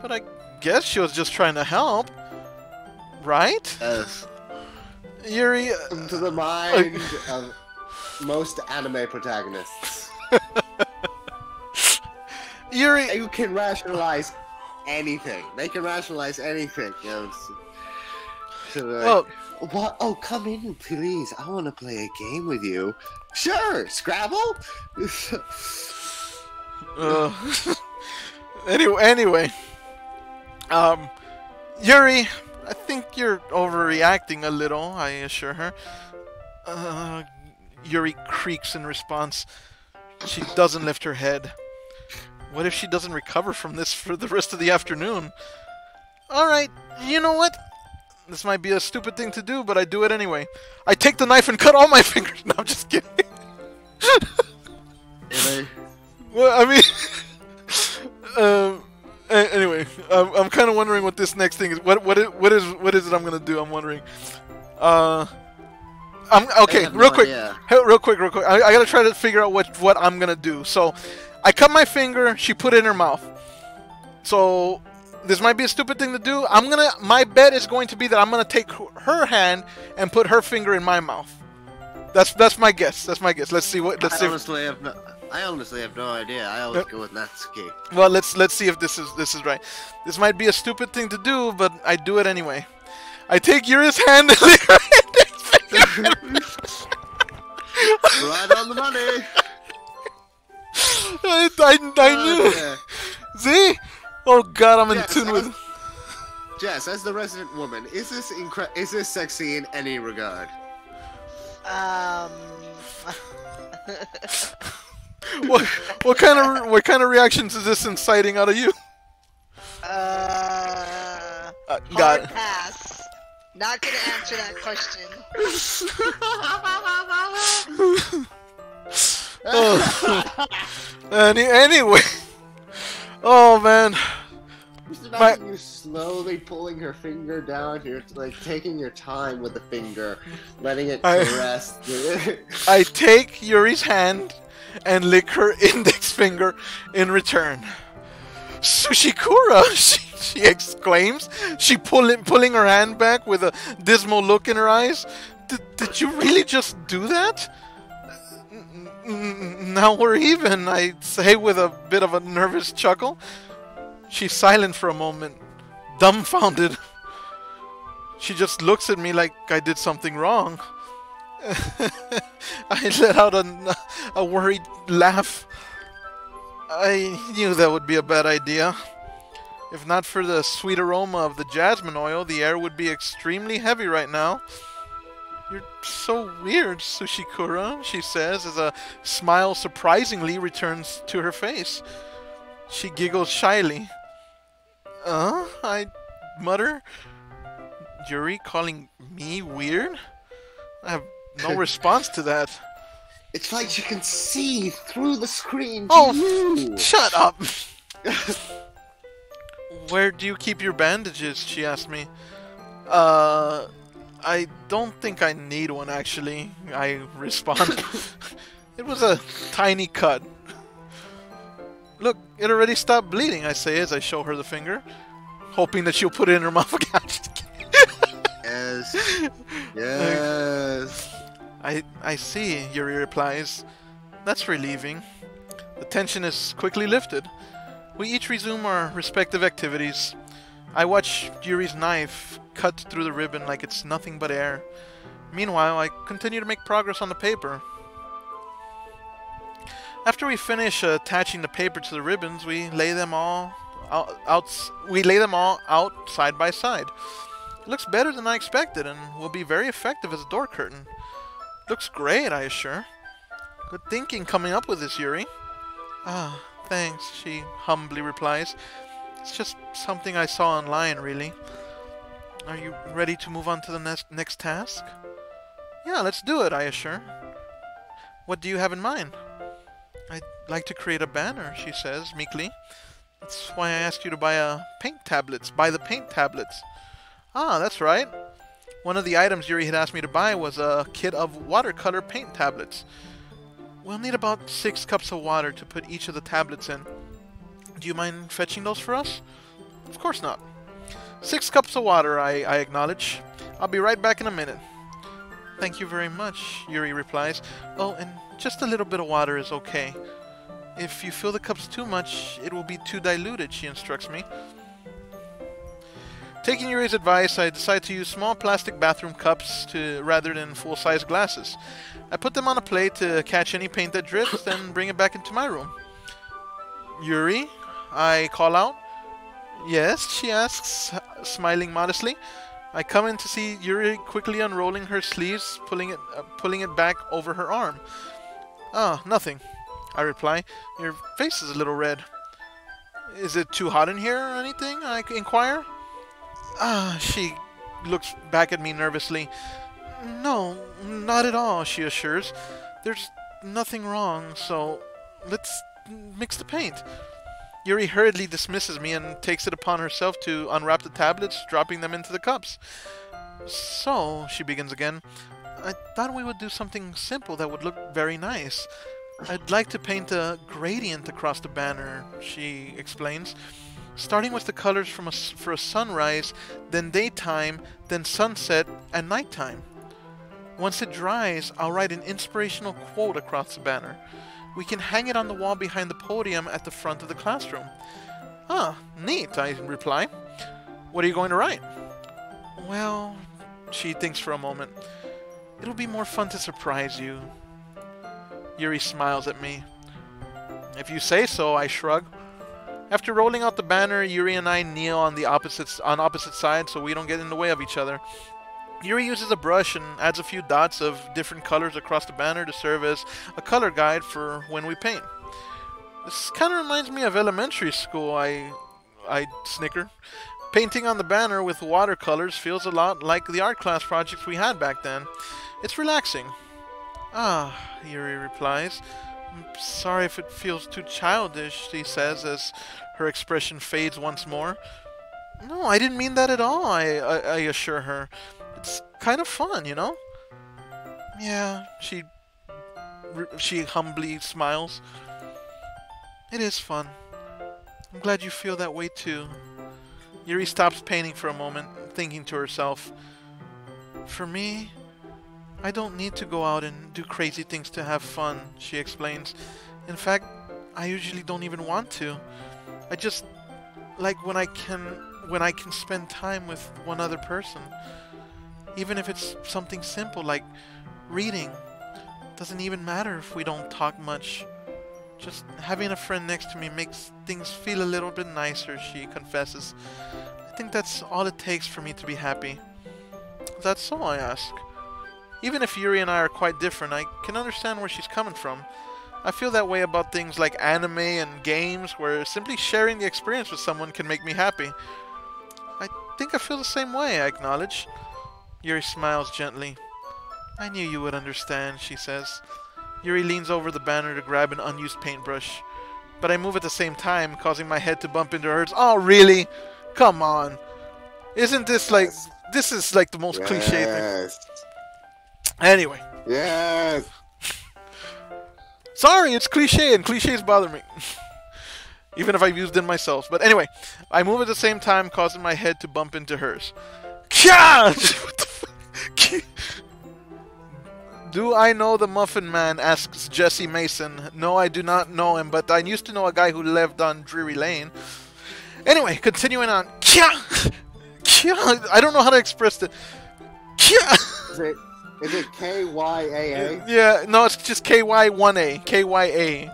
but I guess she was just trying to help. Right? Yes. Yuri... to the mind of most anime protagonists. Yuri... You can rationalize anything. They can rationalize anything. You know, so like, what? Oh, come in, please. I want to play a game with you. Sure, Scrabble. Anyway. Yuri, I think you're overreacting a little, I assure her. Yuri creaks in response. She doesn't lift her head. What if she doesn't recover from this for the rest of the afternoon? Alright, you know what? This might be a stupid thing to do, but I do it anyway. I take the knife and cut all my fingers. No, I'm just kidding. Really? Well, I mean... anyway, I'm kind of wondering what this next thing is. What is it I'm gonna do? I'm wondering. Okay. Real quick. I gotta try to figure out what I'm gonna do. So, I cut my finger. She put it in her mouth. So, this might be a stupid thing to do. My bet is going to be that I'm gonna take her hand and put her finger in my mouth. That's my guess. Let's see what. I honestly have no idea. I always go with Natsuki. Well, let's see if this is right. This might be a stupid thing to do, but I do it anyway. I take Yuri's hand and lick her index finger. Right on the money. I knew. See? Oh God, I'm in tune with. Jess, as the resident woman, is this sexy in any regard? What kind of reactions is this inciting out of you? Hard pass. Not gonna answer that question. Anyway. Oh man. Just imagine you slowly pulling her finger down. You're like taking your time with the finger, letting it caress. I take Yuri's hand and lick her index finger in return. Sushikura, she exclaims, she pulling her hand back with a dismal look in her eyes. Did you really just do that? Now we're even, I say with a bit of a nervous chuckle. She's silent for a moment, dumbfounded. She just looks at me like I did something wrong. I let out a worried laugh. I knew that would be a bad idea. If not for the sweet aroma of the jasmine oil, the air would be extremely heavy right now. You're so weird, Sushikura, she says as a smile surprisingly returns to her face. She giggles shyly. I mutter. Yuri calling me weird? I have no response to that. It's like she can see through the screen. Oh, shut up! Where do you keep your bandages? She asked me. I don't think I need one, actually. I respond. It was a tiny cut. Look, it already stopped bleeding, I say as I show her the finger, hoping that she'll put it in her mouth again. Yes. Yes. I see, Yuri replies. That's relieving. The tension is quickly lifted. We each resume our respective activities. I watch Yuri's knife cut through the ribbon like it's nothing but air. Meanwhile, I continue to make progress on the paper. After we finish attaching the paper to the ribbons, we lay them all out side by side. It looks better than I expected and will be very effective as a door curtain. Looks great, I assure. Good thinking coming up with this, Yuri. Ah, thanks, she humbly replies. It's just something I saw online, really. Are you ready to move on to the next task? Yeah, let's do it, I assure. What do you have in mind? I'd like to create a banner, she says meekly. That's why I asked you to buy the paint tablets. Ah, that's right. One of the items Yuri had asked me to buy was a kit of watercolor paint tablets. We'll need about 6 cups of water to put each of the tablets in. Do you mind fetching those for us? Of course not. 6 cups of water, I acknowledge. I'll be right back in a minute. Thank you very much, Yuri replies. Oh, and just a little bit of water is okay. If you fill the cups too much, it will be too diluted, she instructs me. Taking Yuri's advice, I decide to use small plastic bathroom cups rather than full-size glasses. I put them on a plate to catch any paint that drips, then bring it back into my room. Yuri? I call out. Yes, she asks, smiling modestly. I come in to see Yuri quickly unrolling her sleeves, pulling it back over her arm. Ah, nothing, I reply. Your face is a little red. Is it too hot in here or anything? I inquire. Ah, she looks back at me nervously. No, not at all, she assures. There's nothing wrong, so let's mix the paint. Yuri hurriedly dismisses me and takes it upon herself to unwrap the tablets, dropping them into the cups. So, she begins again, I thought we would do something simple that would look very nice. I'd like to paint a gradient across the banner, she explains. Starting with the colors for a sunrise, then daytime, then sunset, and nighttime. Once it dries, I'll write an inspirational quote across the banner. We can hang it on the wall behind the podium at the front of the classroom. Ah, neat, I reply. What are you going to write? Well, she thinks for a moment. It'll be more fun to surprise you. Yuri smiles at me. If you say so, I shrug. After rolling out the banner, Yuri and I kneel on opposite sides so we don't get in the way of each other. Yuri uses a brush and adds a few dots of different colors across the banner to serve as a color guide for when we paint. This kind of reminds me of elementary school, I snicker. Painting on the banner with watercolors feels a lot like the art class projects we had back then. It's relaxing. Ah, Yuri replies. I'm sorry if it feels too childish, she says as her expression fades once more. No, I didn't mean that at all, I assure her. It's kind of fun, you know? Yeah, she humbly smiles. It is fun. I'm glad you feel that way too. Yuri stops painting for a moment, thinking to herself. For me, I don't need to go out and do crazy things to have fun, she explains. In fact, I usually don't even want to. I just like when I can spend time with one other person. Even if it's something simple like reading. Doesn't even matter if we don't talk much. Just having a friend next to me makes things feel a little bit nicer, she confesses. I think that's all it takes for me to be happy. Is that so, I ask? Even if Yuri and I are quite different, I can understand where she's coming from. I feel that way about things like anime and games, where simply sharing the experience with someone can make me happy. I think I feel the same way, I acknowledge. Yuri smiles gently. I knew you would understand, she says. Yuri leans over the banner to grab an unused paintbrush. But I move at the same time, causing my head to bump into hers. Oh, really? Come on. Isn't this like... This is like the most cliche thing. Anyway. Yes. Sorry, it's cliche, and cliches bother me. Even if I've used them myself. But anyway, I move at the same time, causing my head to bump into hers. Kya! What the fuck? Do I know the Muffin Man? Asks Jesse Mason. No, I do not know him, but I used to know a guy who lived on Drury Lane. Anyway, continuing on. Kya! Kya! I don't know how to express it. Kya! Is it K-Y-A-A? Yeah, no, it's just K-Y-1-A. K-Y-A.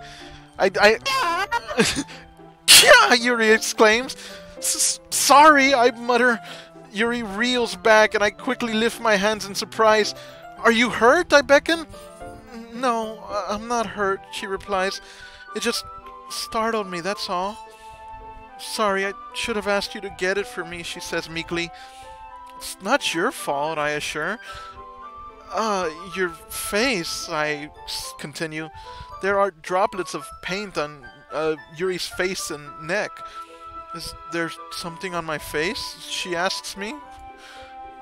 Kya! Yuri exclaims. Sorry, I mutter. Yuri reels back, and I quickly lift my hands in surprise. Are you hurt? I beckon. No, I'm not hurt, she replies. It just startled me, that's all. Sorry, I should have asked you to get it for me, she says meekly. It's not your fault, I assure. Your face, I continue. There are droplets of paint on Yuri's face and neck. Is there something on my face? She asks me.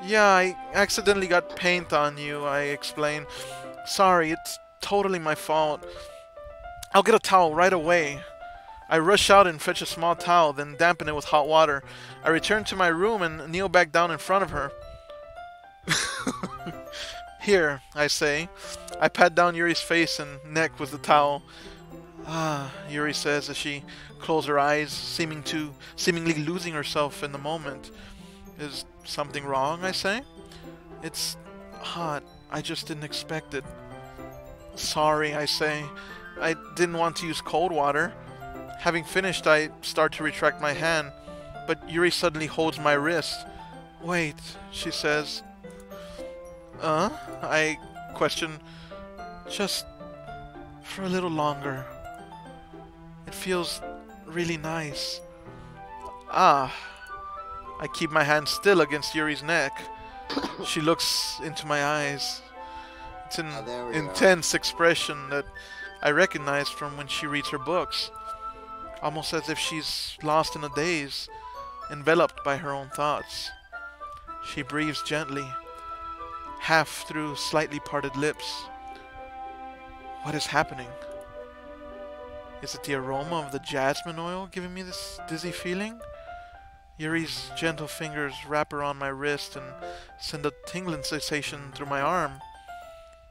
Yeah, I accidentally got paint on you, I explain. Sorry, it's totally my fault. I'll get a towel right away. I rush out and fetch a small towel, then dampen it with hot water. I return to my room and kneel back down in front of her. Here, I say. I pat down Yuri's face and neck with the towel. Ah, Yuri says as she closes her eyes, seemingly losing herself in the moment. Is something wrong, I say? It's hot. I just didn't expect it. Sorry, I say. I didn't want to use cold water. Having finished, I start to retract my hand, but Yuri suddenly holds my wrist. Wait, she says. I question. Just for a little longer. It feels really nice. Ah. I keep my hand still against Yuri's neck. She looks into my eyes. It's an intense expression that I recognize from when she reads her books. Almost as if she's lost in a daze, enveloped by her own thoughts. She breathes gently, half through slightly parted lips. What is happening? Is it the aroma of the jasmine oil giving me this dizzy feeling? Yuri's gentle fingers wrap around my wrist and send a tingling sensation through my arm.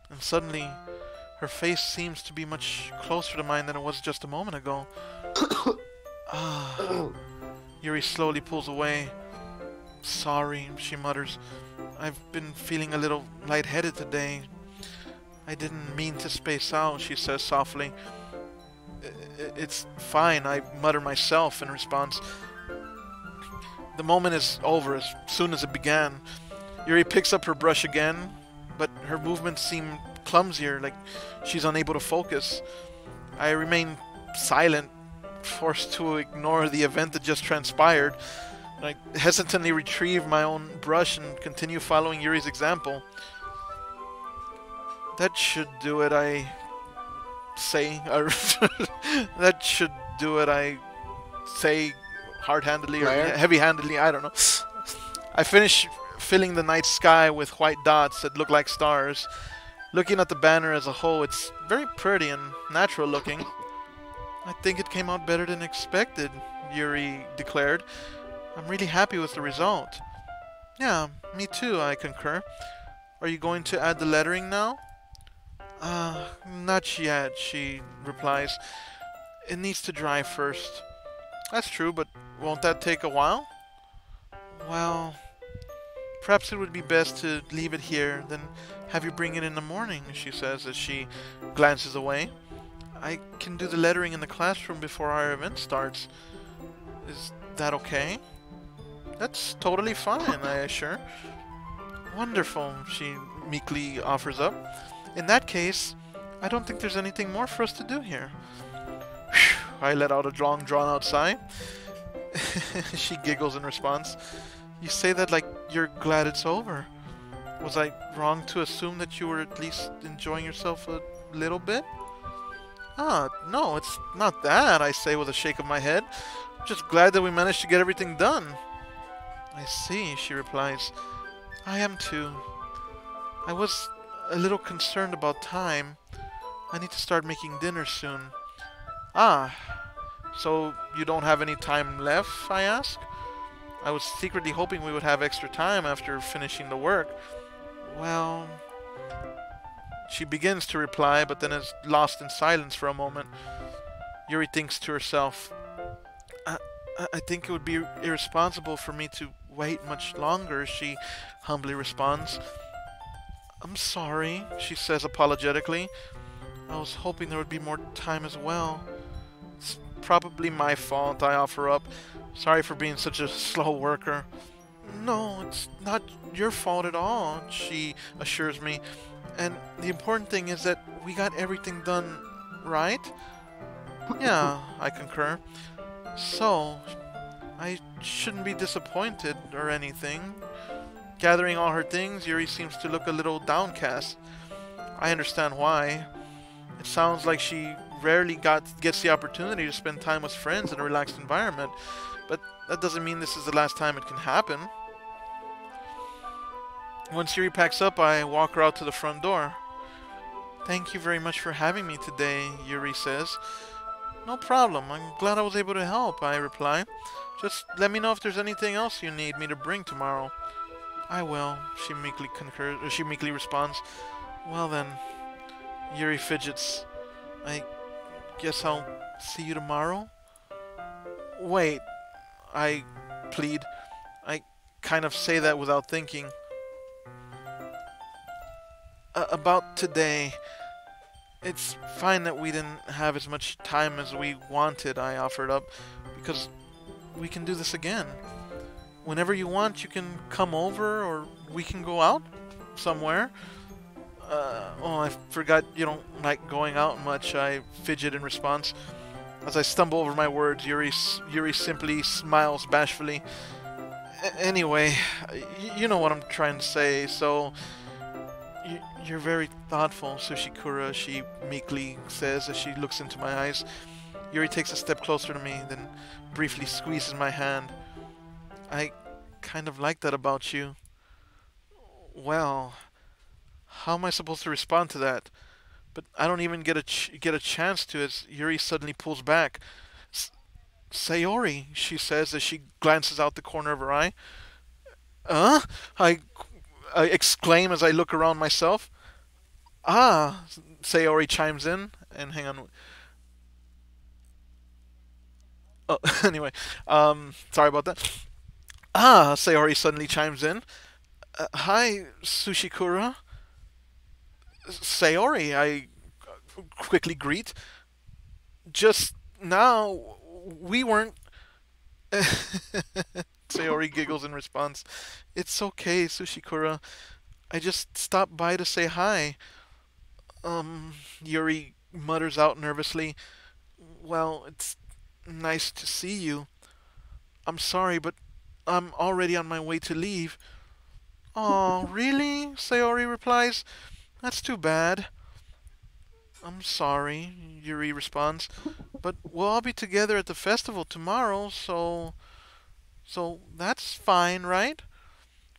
And suddenly, her face seems to be much closer to mine than it was just a moment ago. Yuri slowly pulls away. Sorry, she mutters. I've been feeling a little lightheaded today. I didn't mean to space out, she says softly. It's fine, I mutter myself in response. The moment is over as soon as it began. Yuri picks up her brush again, but her movements seem clumsier, like she's unable to focus. I remain silent, forced to ignore the event that just transpired. I hesitantly retrieve my own brush and continue following Yuri's example. That should do it, I say. That should do it, I say, hard-handedly or heavy-handedly, I don't know. I finish filling the night sky with white dots that look like stars. Looking at the banner as a whole, it's very pretty and natural looking. I think it came out better than expected, Yuri declared. I'm really happy with the result. Yeah, me too, I concur. Are you going to add the lettering now? Not yet, she replies. It needs to dry first. That's true, but won't that take a while? Well, perhaps it would be best to leave it here, then have you bring it in the morning, she says as she glances away. I can do the lettering in the classroom before our event starts. Is that okay? That's totally fine, I assure. Wonderful, she meekly offers up. In that case, I don't think there's anything more for us to do here. Whew, I let out a long, drawn-out sigh. She giggles in response. You say that like you're glad it's over. Was I wrong to assume that you were at least enjoying yourself a little bit? Ah, no, it's not that, I say with a shake of my head. I'm just glad that we managed to get everything done. I see, she replies. I am too. I was a little concerned about time. I need to start making dinner soon. Ah, so you don't have any time left, I ask? I was secretly hoping we would have extra time after finishing the work. Well... She begins to reply, but then is lost in silence for a moment. Yuri thinks to herself, I think it would be irresponsible for me to wait much longer, she humbly responds. I'm sorry, she says apologetically. I was hoping there would be more time as well. It's probably my fault, I offer up. Sorry for being such a slow worker. No, it's not your fault at all, she assures me. And the important thing is that we got everything done, right? Yeah, I concur. So, I shouldn't be disappointed or anything. Gathering all her things, Yuri seems to look a little downcast. I understand why. It sounds like she rarely gets the opportunity to spend time with friends in a relaxed environment, but that doesn't mean this is the last time it can happen. Once Yuri packs up, I walk her out to the front door. Thank you very much for having me today, Yuri says. No problem. I'm glad I was able to help, I reply. Just let me know if there's anything else you need me to bring tomorrow. I will, she meekly responds. Well then, Yuri fidgets. I guess I'll see you tomorrow? Wait, I plead. I kind of say that without thinking. About today, it's fine that we didn't have as much time as we wanted, I offered up, because we can do this again. Whenever you want, you can come over, or we can go out somewhere. Oh, I forgot you don't like going out much, I fidget in response. As I stumble over my words, Yuri simply smiles bashfully. Anyway, you know what I'm trying to say, so... You're very thoughtful, Sushikura, she meekly says as she looks into my eyes. Yuri takes a step closer to me, then briefly squeezes my hand. I kind of like that about you. Well, how am I supposed to respond to that? But I don't even get a chance to as Yuri suddenly pulls back. Sayori, she says as she glances out the corner of her eye. I exclaim as I look around myself. Ah, Sayori chimes in, and hang on. Oh, anyway, sorry about that. Ah, Sayori suddenly chimes in. Hi, Sushikura. Sayori, I quickly greet. just now, we weren't... Sayori giggles in response. It's okay, Sushikura. I just stopped by to say hi. Yuri mutters out nervously. Well, it's nice to see you. I'm sorry, but I'm already on my way to leave. Oh, really? Sayori replies. That's too bad. I'm sorry, Yuri responds. But we'll all be together at the festival tomorrow, so that's fine, right?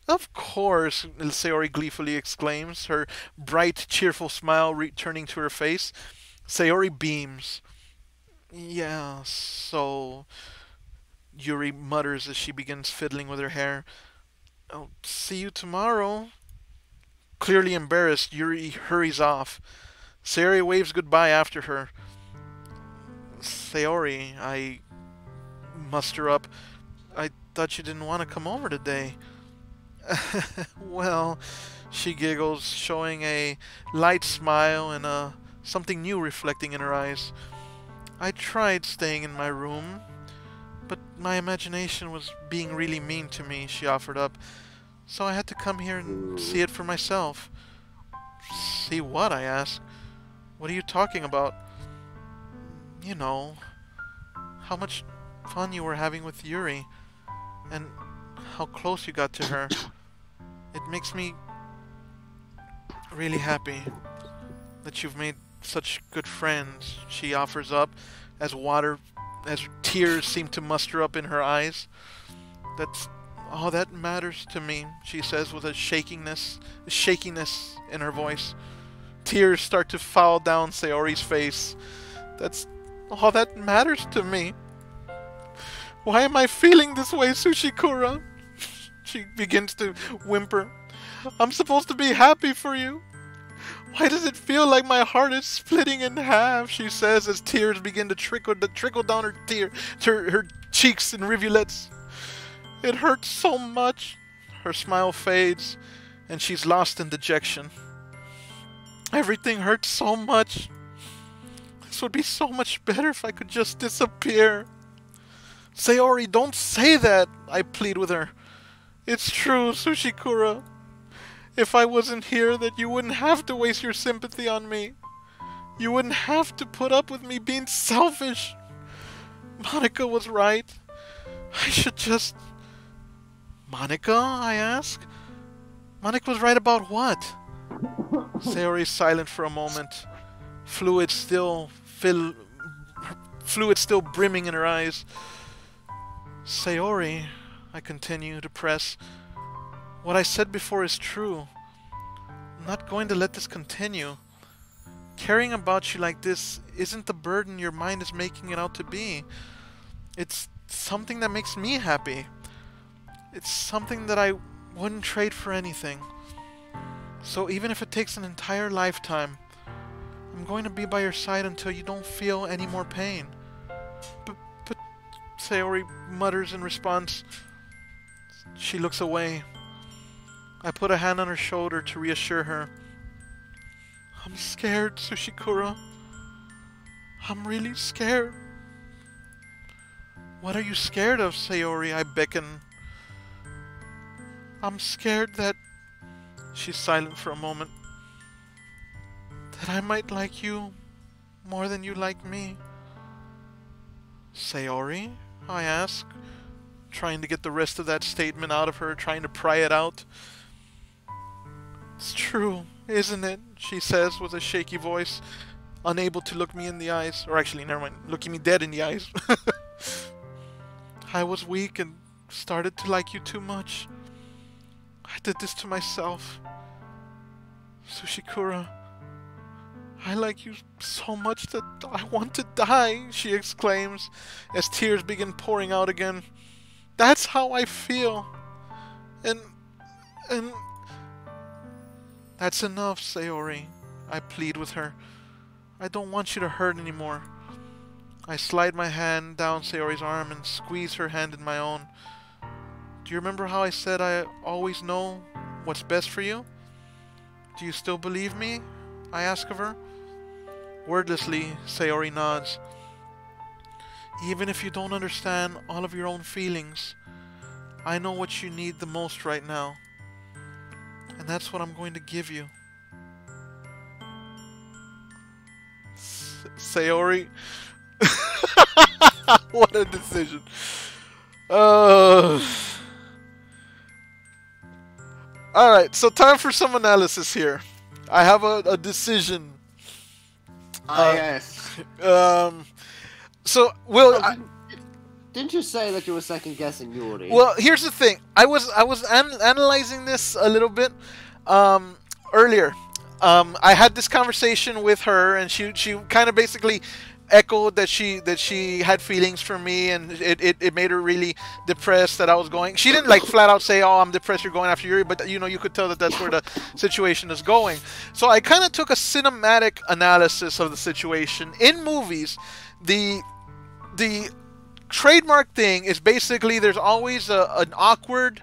Of course, Sayori gleefully exclaims, her bright, cheerful smile returning to her face. Sayori beams. Yeah, so... Yuri mutters as she begins fiddling with her hair. I'll see you tomorrow. Clearly embarrassed, Yuri hurries off. Sayori waves goodbye after her. Sayori, I muster up. I thought you didn't want to come over today. Well, she giggles, showing a light smile and something new reflecting in her eyes. I tried staying in my room, but my imagination was being really mean to me, she offered up. So I had to come here and see it for myself. See what? I asked. What are you talking about? You know, how much fun you were having with Yuri, and how close you got to her. It makes me really happy that you've made such good friends, she offers up, as tears seem to muster up in her eyes. That's all that matters to me, she says with a shakiness in her voice. Tears start to fall down Sayori's face. That's all that matters to me. Why am I feeling this way, Sushikura? She begins to whimper. I'm supposed to be happy for you. Why does it feel like my heart is splitting in half? She says as tears begin to trickle down her cheeks in rivulets. It hurts so much. Her smile fades, and she's lost in dejection. Everything hurts so much. This would be so much better if I could just disappear. Sayori, don't say that, I plead with her. It's true, Sushikura. If I wasn't here, that you wouldn't have to waste your sympathy on me. You wouldn't have to put up with me being selfish. Monica was right. I should just... Monica? I ask. Monica was right about what? Sayori is silent for a moment. Fluid still brimming in her eyes. Sayori, I continue to press. What I said before is true. I'm not going to let this continue. Caring about you like this isn't the burden your mind is making it out to be. It's something that makes me happy. It's something that I wouldn't trade for anything. So even if it takes an entire lifetime, I'm going to be by your side until you don't feel any more pain. But Sayori mutters in response. She looks away. I put a hand on her shoulder to reassure her. I'm scared, Sushikura. I'm really scared. What are you scared of, Sayori? I beckon. I'm scared that... She's silent for a moment. That I might like you more than you like me. Sayori? I ask, trying to get the rest of that statement out of her, trying to pry it out. It's true, isn't it? She says with a shaky voice, unable to look me in the eyes. Or actually, never mind, looking me dead in the eyes. I was weak and started to like you too much. I did this to myself. Sushikura, I like you so much that I want to die, she exclaims, as tears begin pouring out again. That's how I feel. And... That's enough, Sayori. I plead with her. I don't want you to hurt anymore. I slide my hand down Sayori's arm and squeeze her hand in my own. Do you remember how I said I always know what's best for you? Do you still believe me? I ask of her. Wordlessly, Sayori nods. Even if you don't understand all of your own feelings, I know what you need the most right now. And that's what I'm going to give you. Sayori. What a decision. Alright, so time for some analysis here. I have a decision. Yes. So, Will... Didn't you say that you were second guessing Yuri? Well, here's the thing. I was analyzing this a little bit earlier. I had this conversation with her, and she kind of basically echoed that she had feelings for me, and it made her really depressed that I was going. She didn't like flat out say, "Oh, I'm depressed, you're going after Yuri," but you know, you could tell that that's where the situation is going. So I kind of took a cinematic analysis of the situation. In movies, the trademark thing is basically there's always an awkward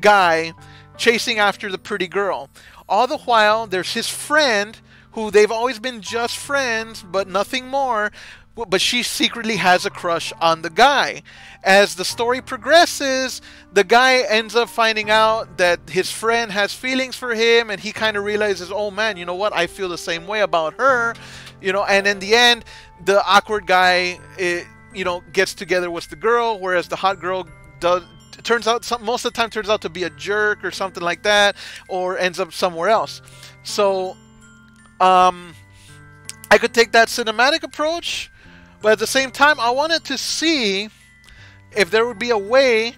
guy chasing after the pretty girl. All the while, there's his friend who they've always been just friends, but nothing more. But she secretly has a crush on the guy. As the story progresses, the guy ends up finding out that his friend has feelings for him, and he kind of realizes, oh man, you know what? I feel the same way about her. You know, and in the end, the awkward guy, gets together with the girl, whereas the hot girl turns out most of the time turns out to be a jerk or something like that, or ends up somewhere else. So, I could take that cinematic approach, but at the same time, I wanted to see if there would be a way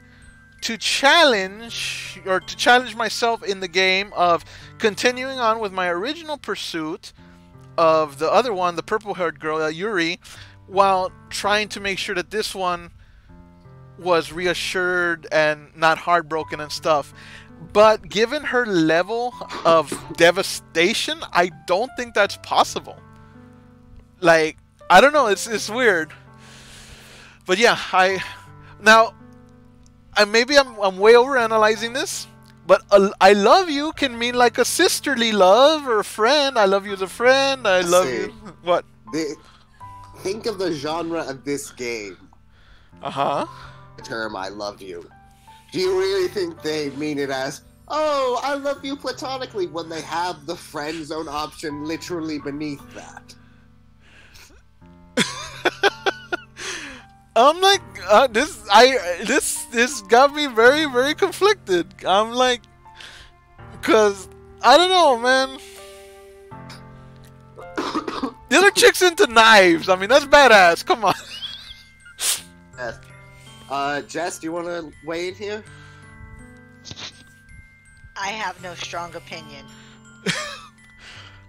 to challenge myself in the game of continuing on with my original pursuit of the other one, the purple-haired girl, Yuri, while trying to make sure that this one was reassured and not heartbroken and stuff. But given her level of devastation, I don't think that's possible. Like, I don't know, it's weird. But yeah, maybe I'm way overanalyzing this, but I love you can mean like a sisterly love or a friend. I love you as a friend. I love you. What? Think of the genre of this game. Uh-huh. The term "I love you." Do you really think they mean it as, "Oh, I love you platonically," when they have the friend zone option literally beneath that? I'm like, this got me very, very conflicted. I'm like, cause I don't know, man. The other chick's into knives. I mean, that's badass. Come on. Yes. Jess, do you want to weigh in here? I have no strong opinion.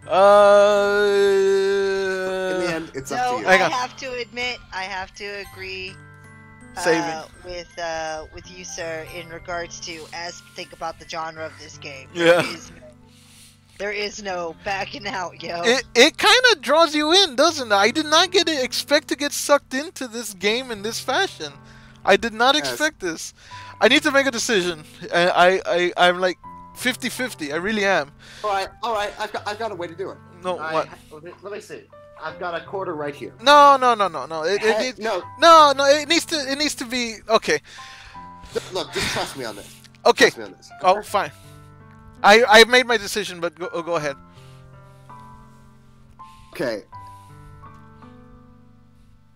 In the end, it's up to you. I have to admit, I have to agree with you, sir, in regards to think about the genre of this game. Yeah. There is no backing out, yo. It kind of draws you in, doesn't it? I did not expect to get sucked into this game in this fashion. I did not expect this. I need to make a decision. I'm like 50-50. I really am. All right. I've got a way to do it. No, what? Let me see. I've got a quarter right here. No. It needs to be okay. Look, just trust me on this. Okay. Trust me on this. Oh, fine. I made my decision, but go ahead. Okay.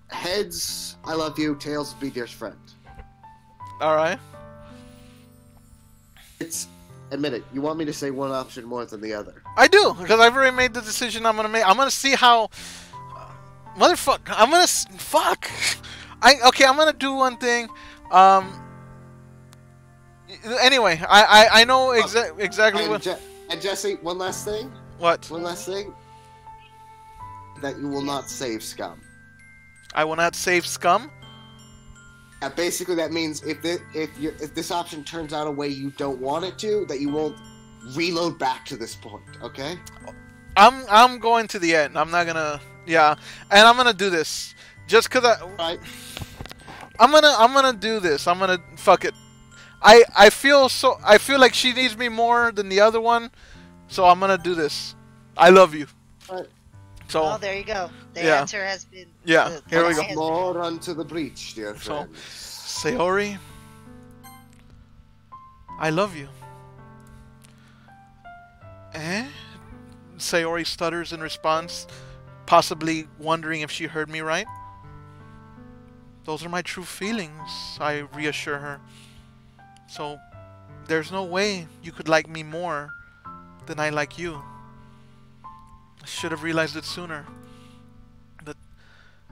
Heads, I love you. Tails, be dearest friend. All right. Admit it. You want me to say one option more than the other? I do, because I've already made the decision I'm gonna make. I'm gonna see how. Motherfucker. Fuck. I'm gonna do one thing. Anyway, I know exactly what. And Jesse, one last thing. What? One last thing. That you will not save scum. I will not save scum. Yeah, basically that means if this option turns out a way you don't want it to, that you won't reload back to this point. Okay? I'm going to the end. I'm not gonna. Yeah, and I'm gonna do this just cause Right. I'm gonna do this. I'm gonna fuck it. I feel like she needs me more than the other one, so I'm gonna do this. I love you. Right. So, oh, there you go. The yeah. answer has been. Yeah, The here we lie go. has More onto the breach, dear So, friends. Sayori, I love you. Eh? Sayori stutters in response, possibly wondering if she heard me right. Those are my true feelings, I reassure her. So, there's no way you could like me more than I like you. I should have realized it sooner. But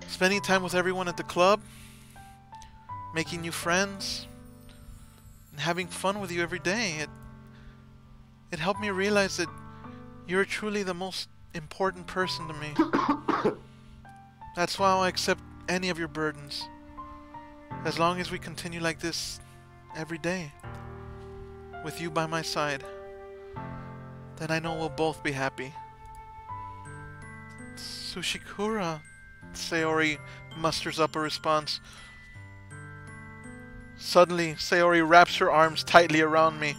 spending time with everyone at the club, making new friends, and having fun with you every day, it helped me realize that you're truly the most important person to me. That's why I'll accept any of your burdens. As long as we continue like this every day, with you by my side, then I know we'll both be happy. Tsushikura, Sayori musters up a response. Suddenly, Sayori wraps her arms tightly around me.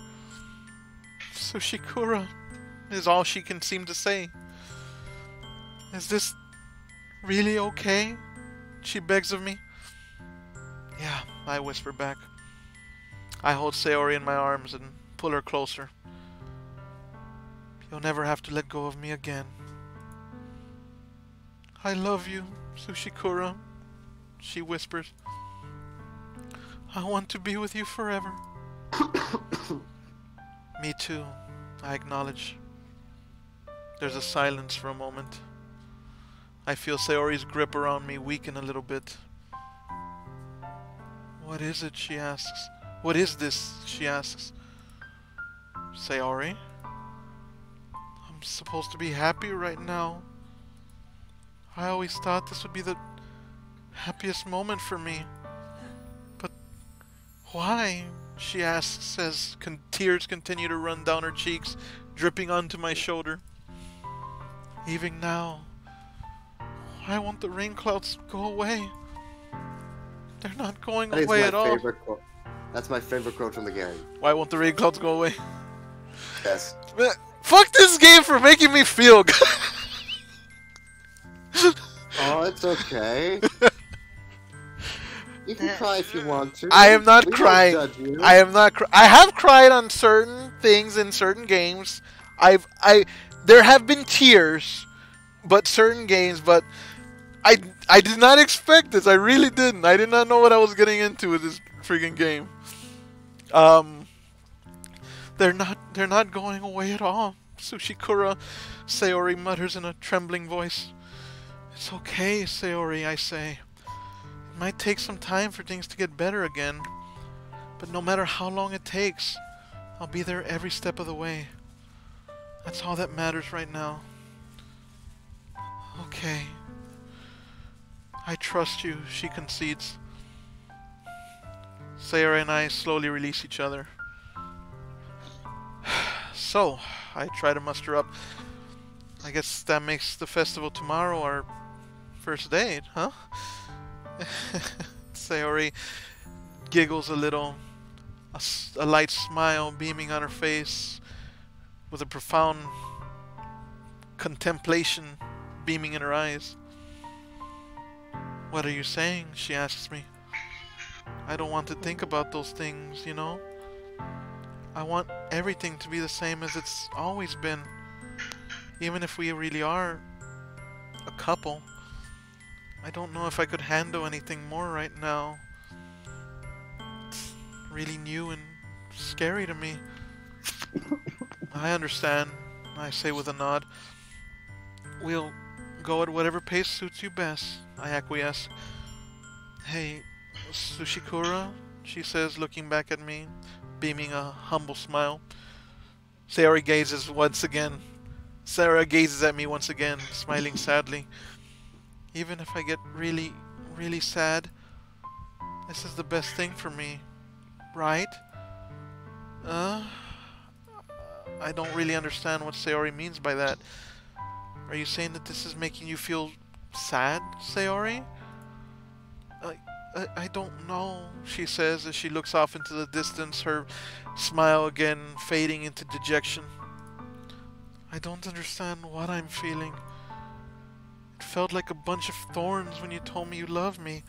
Tsushikura is all she can seem to say. Is this really okay? She begs of me. Yeah, I whisper back. I hold Sayori in my arms and pull her closer. You'll never have to let go of me again. I love you, Tsushikura, she whispers. I want to be with you forever. Me too, I acknowledge. There's a silence for a moment. I feel Sayori's grip around me weaken a little bit. What is it, she asks. What is this, she asks. Sayori? I'm supposed to be happy right now. I always thought this would be the happiest moment for me. But why? She asks as tears continue to run down her cheeks, dripping onto my shoulder. Even now, why won't the rain clouds go away? They're not going away at all. That's my favorite quote from the game. Why won't the rain clouds go away? Yes. Man, fuck this game for making me feel good. Oh, it's okay. You can cry if you want to. I am not We crying. won't judge you. I am not. I have cried on certain things in certain games. There have been tears, but certain games. But I did not expect this. I really didn't. I did not know what I was getting into with this freaking game. They're not going away at all. Tsushikura, Sayori mutters in a trembling voice. It's okay, Sayori, I say. It might take some time for things to get better again, but no matter how long it takes, I'll be there every step of the way. That's all that matters right now. Okay. I trust you, she concedes. Sayori and I slowly release each other. So, I try to muster up. I guess that makes the festival tomorrow our first date, huh? Sayori giggles a little, a light smile beaming on her face, with a profound contemplation beaming in her eyes. What are you saying? She asks me. I don't want to think about those things, you know? I want everything to be the same as it's always been. Even if we really are a couple. I don't know if I could handle anything more right now. It's really new and scary to me. I understand, I say with a nod. We'll go at whatever pace suits you best, I acquiesce. Hey, Tsushikura, she says, looking back at me, beaming a humble smile. Sayori gazes at me once again, smiling sadly. Even if I get really, really sad, this is the best thing for me, right? I don't really understand what Sayori means by that. Are you saying that this is making you feel sad, Sayori? I don't know, she says as she looks off into the distance, her smile again fading into dejection. I don't understand what I'm feeling. felt like a bunch of thorns when you told me you loved me.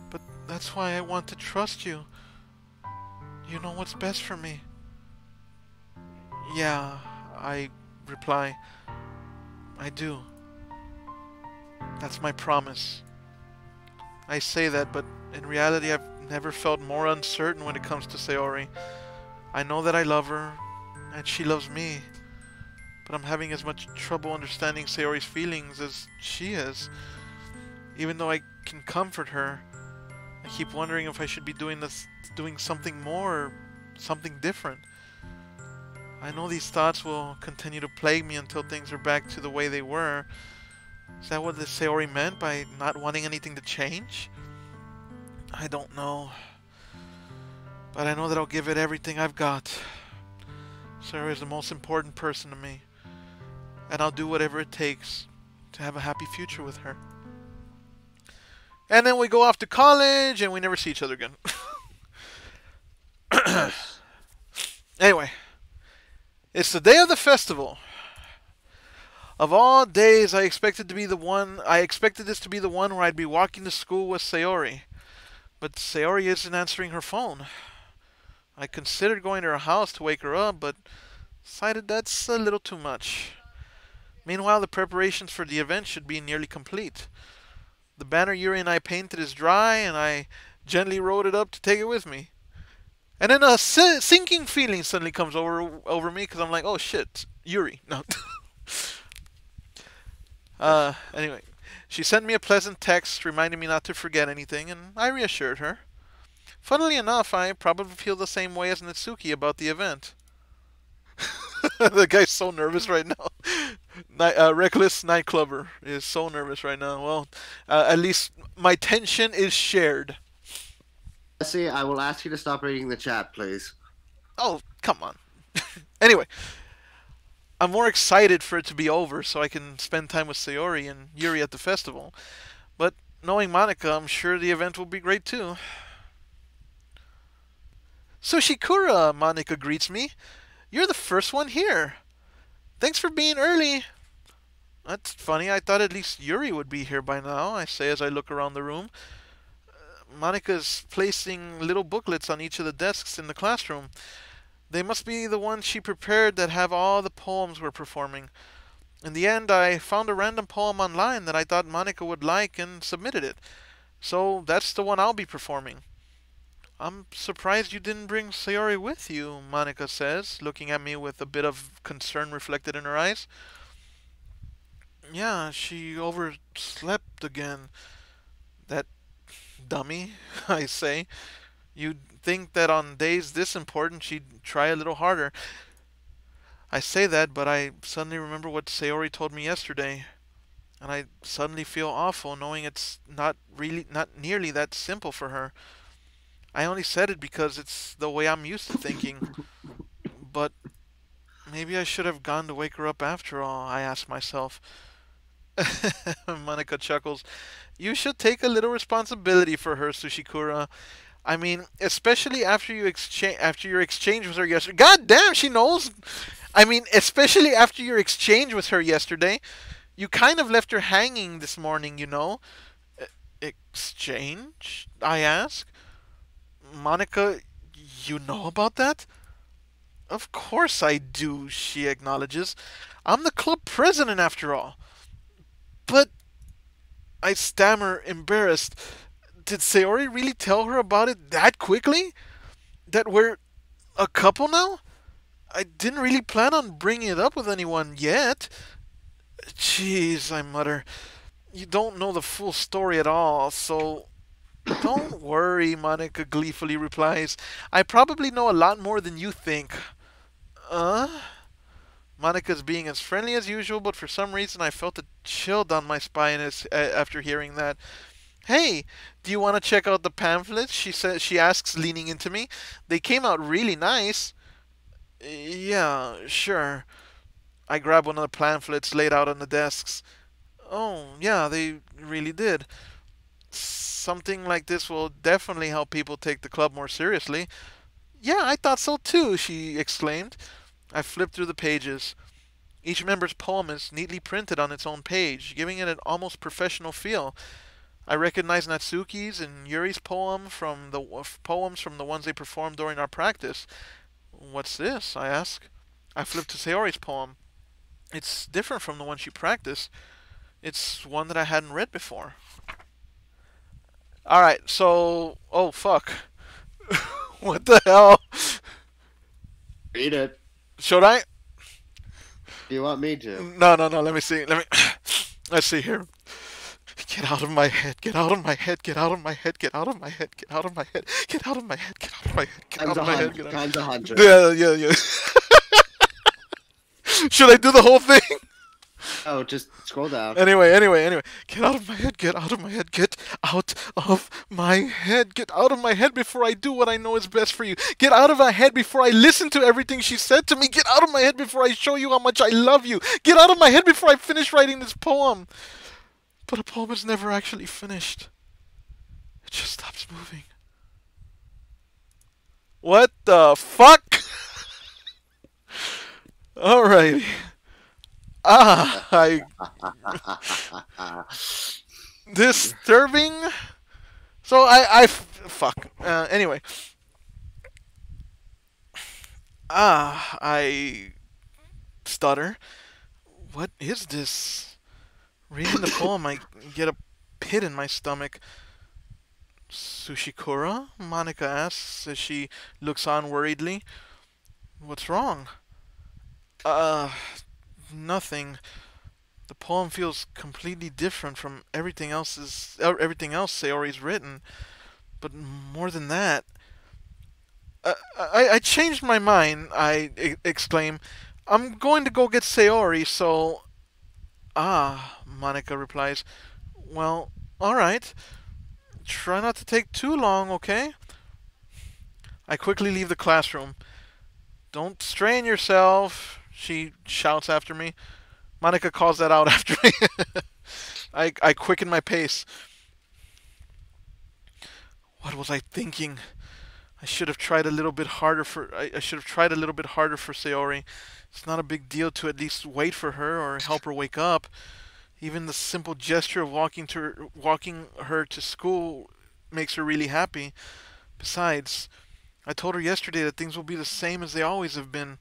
But that's why I want to trust you. You know what's best for me. Yeah, I reply. I do. That's my promise. I say that, but in reality I've never felt more uncertain when it comes to Sayori. I know that I love her, and she loves me. But I'm having as much trouble understanding Sayori's feelings as she is. Even though I can comfort her, I keep wondering if I should be doing something more, something different. I know these thoughts will continue to plague me until things are back to the way they were. Is that what the Sayori meant by not wanting anything to change? I don't know. But I know that I'll give it everything I've got. Sayori is the most important person to me. And I'll do whatever it takes to have a happy future with her. And then we go off to college and we never see each other again. Anyway. It's the day of the festival. Of all days, I expected this to be the one where I'd be walking to school with Sayori. But Sayori isn't answering her phone. I considered going to her house to wake her up, but decided that's a little too much. Meanwhile, the preparations for the event should be nearly complete. The banner Yuri and I painted is dry, and I gently rolled it up to take it with me. And then a sinking feeling suddenly comes over me, because I'm like, oh shit, Yuri. No. Anyway, she sent me a pleasant text reminding me not to forget anything, and I reassured her. Funnily enough, I probably feel the same way as Natsuki about the event. The guy's so nervous right now. Reckless Nightclubber is so nervous right now. Well, at least my tension is shared. Jesse, I will ask you to stop reading the chat, please. Oh, come on. Anyway, I'm more excited for it to be over so I can spend time with Sayori and Yuri at the festival. But knowing Monica, I'm sure the event will be great too. Sushikura, Monica greets me. You're the first one here. Thanks for being early. That's funny. I thought at least Yuri would be here by now, I say as I look around the room. Monica's placing little booklets on each of the desks in the classroom. They must be the ones she prepared that have all the poems we're performing. In the end, I found a random poem online that I thought Monica would like and submitted it. So that's the one I'll be performing. I'm surprised you didn't bring Sayori with you, Monica says, looking at me with a bit of concern reflected in her eyes. Yeah, she overslept again. That dummy, I say. You'd think that on days this important she'd try a little harder. I say that, but I suddenly remember what Sayori told me yesterday. And I suddenly feel awful knowing it's not nearly that simple for her. I only said it because it's the way I'm used to thinking. But maybe I should have gone to wake her up after all, I ask myself. Monica chuckles. You should take a little responsibility for her, Sushikura. I mean, especially after your exchange with her yesterday. God damn, she knows. I mean, especially after your exchange with her yesterday. You kind of left her hanging this morning, you know. Exchange? I ask. Monica, you know about that? Of course I do, she acknowledges. I'm the club president after all. But, I stammer, embarrassed. Did Sayori really tell her about it that quickly? That we're a couple now? I didn't really plan on bringing it up with anyone yet. Jeez, I mutter. You don't know the full story at all, so... Don't worry, Monica gleefully replies. I probably know a lot more than you think. Monica's being as friendly as usual, but for some reason I felt a chill down my spine after hearing that. Hey, do you want to check out the pamphlets? She asks, leaning into me. They came out really nice. Yeah, sure. I grab one of the pamphlets laid out on the desks. Oh, yeah, they really did. Something like this will definitely help people take the club more seriously. Yeah, I thought so too, she exclaimed. I flipped through the pages. Each member's poem is neatly printed on its own page, giving it an almost professional feel. I recognize Natsuki's and Yuri's poems from the ones they performed during our practice. What's this? I ask. I flip to Sayori's poem. It's different from the one she practiced. It's one that I hadn't read before. Alright, so... Oh, fuck. What the hell? Read it. Should I? Do you want me to? No. Let me see. Let's see here. Get out of my head. Get out of my head. Get out of my head. Get out of my head. Get out of my head. Get out of my head. Get out of my head. Get out of my head. Times 100. Yeah. Should I do the whole thing? Oh, just scroll down. Anyway. Get out of my head. Get out of my head. Get out of my head. Get out of my head before I do what I know is best for you. Get out of my head before I listen to everything she said to me. Get out of my head before I show you how much I love you. Get out of my head before I finish writing this poem. But a poem is never actually finished. It just stops moving. What the fuck? Alrighty. Disturbing. So fuck. Anyway. I stutter. What is this? Reading the poem, I get a pit in my stomach. Sushikura? Monica asks as she looks on worriedly. What's wrong? Nothing. The poem feels completely different from everything else Sayori's written. But more than that, I changed my mind, I exclaim. I'm going to go get Sayori, so... Monica replies. Well, alright. Try not to take too long, okay? I quickly leave the classroom. Don't strain yourself, she shouts after me. Monica calls that out after me. I quicken my pace. What was I thinking? I should have tried a little bit harder for Sayori. It's not a big deal to at least wait for her or help her wake up. Even the simple gesture of walking her to school makes her really happy. Besides, I told her yesterday that things will be the same as they always have been.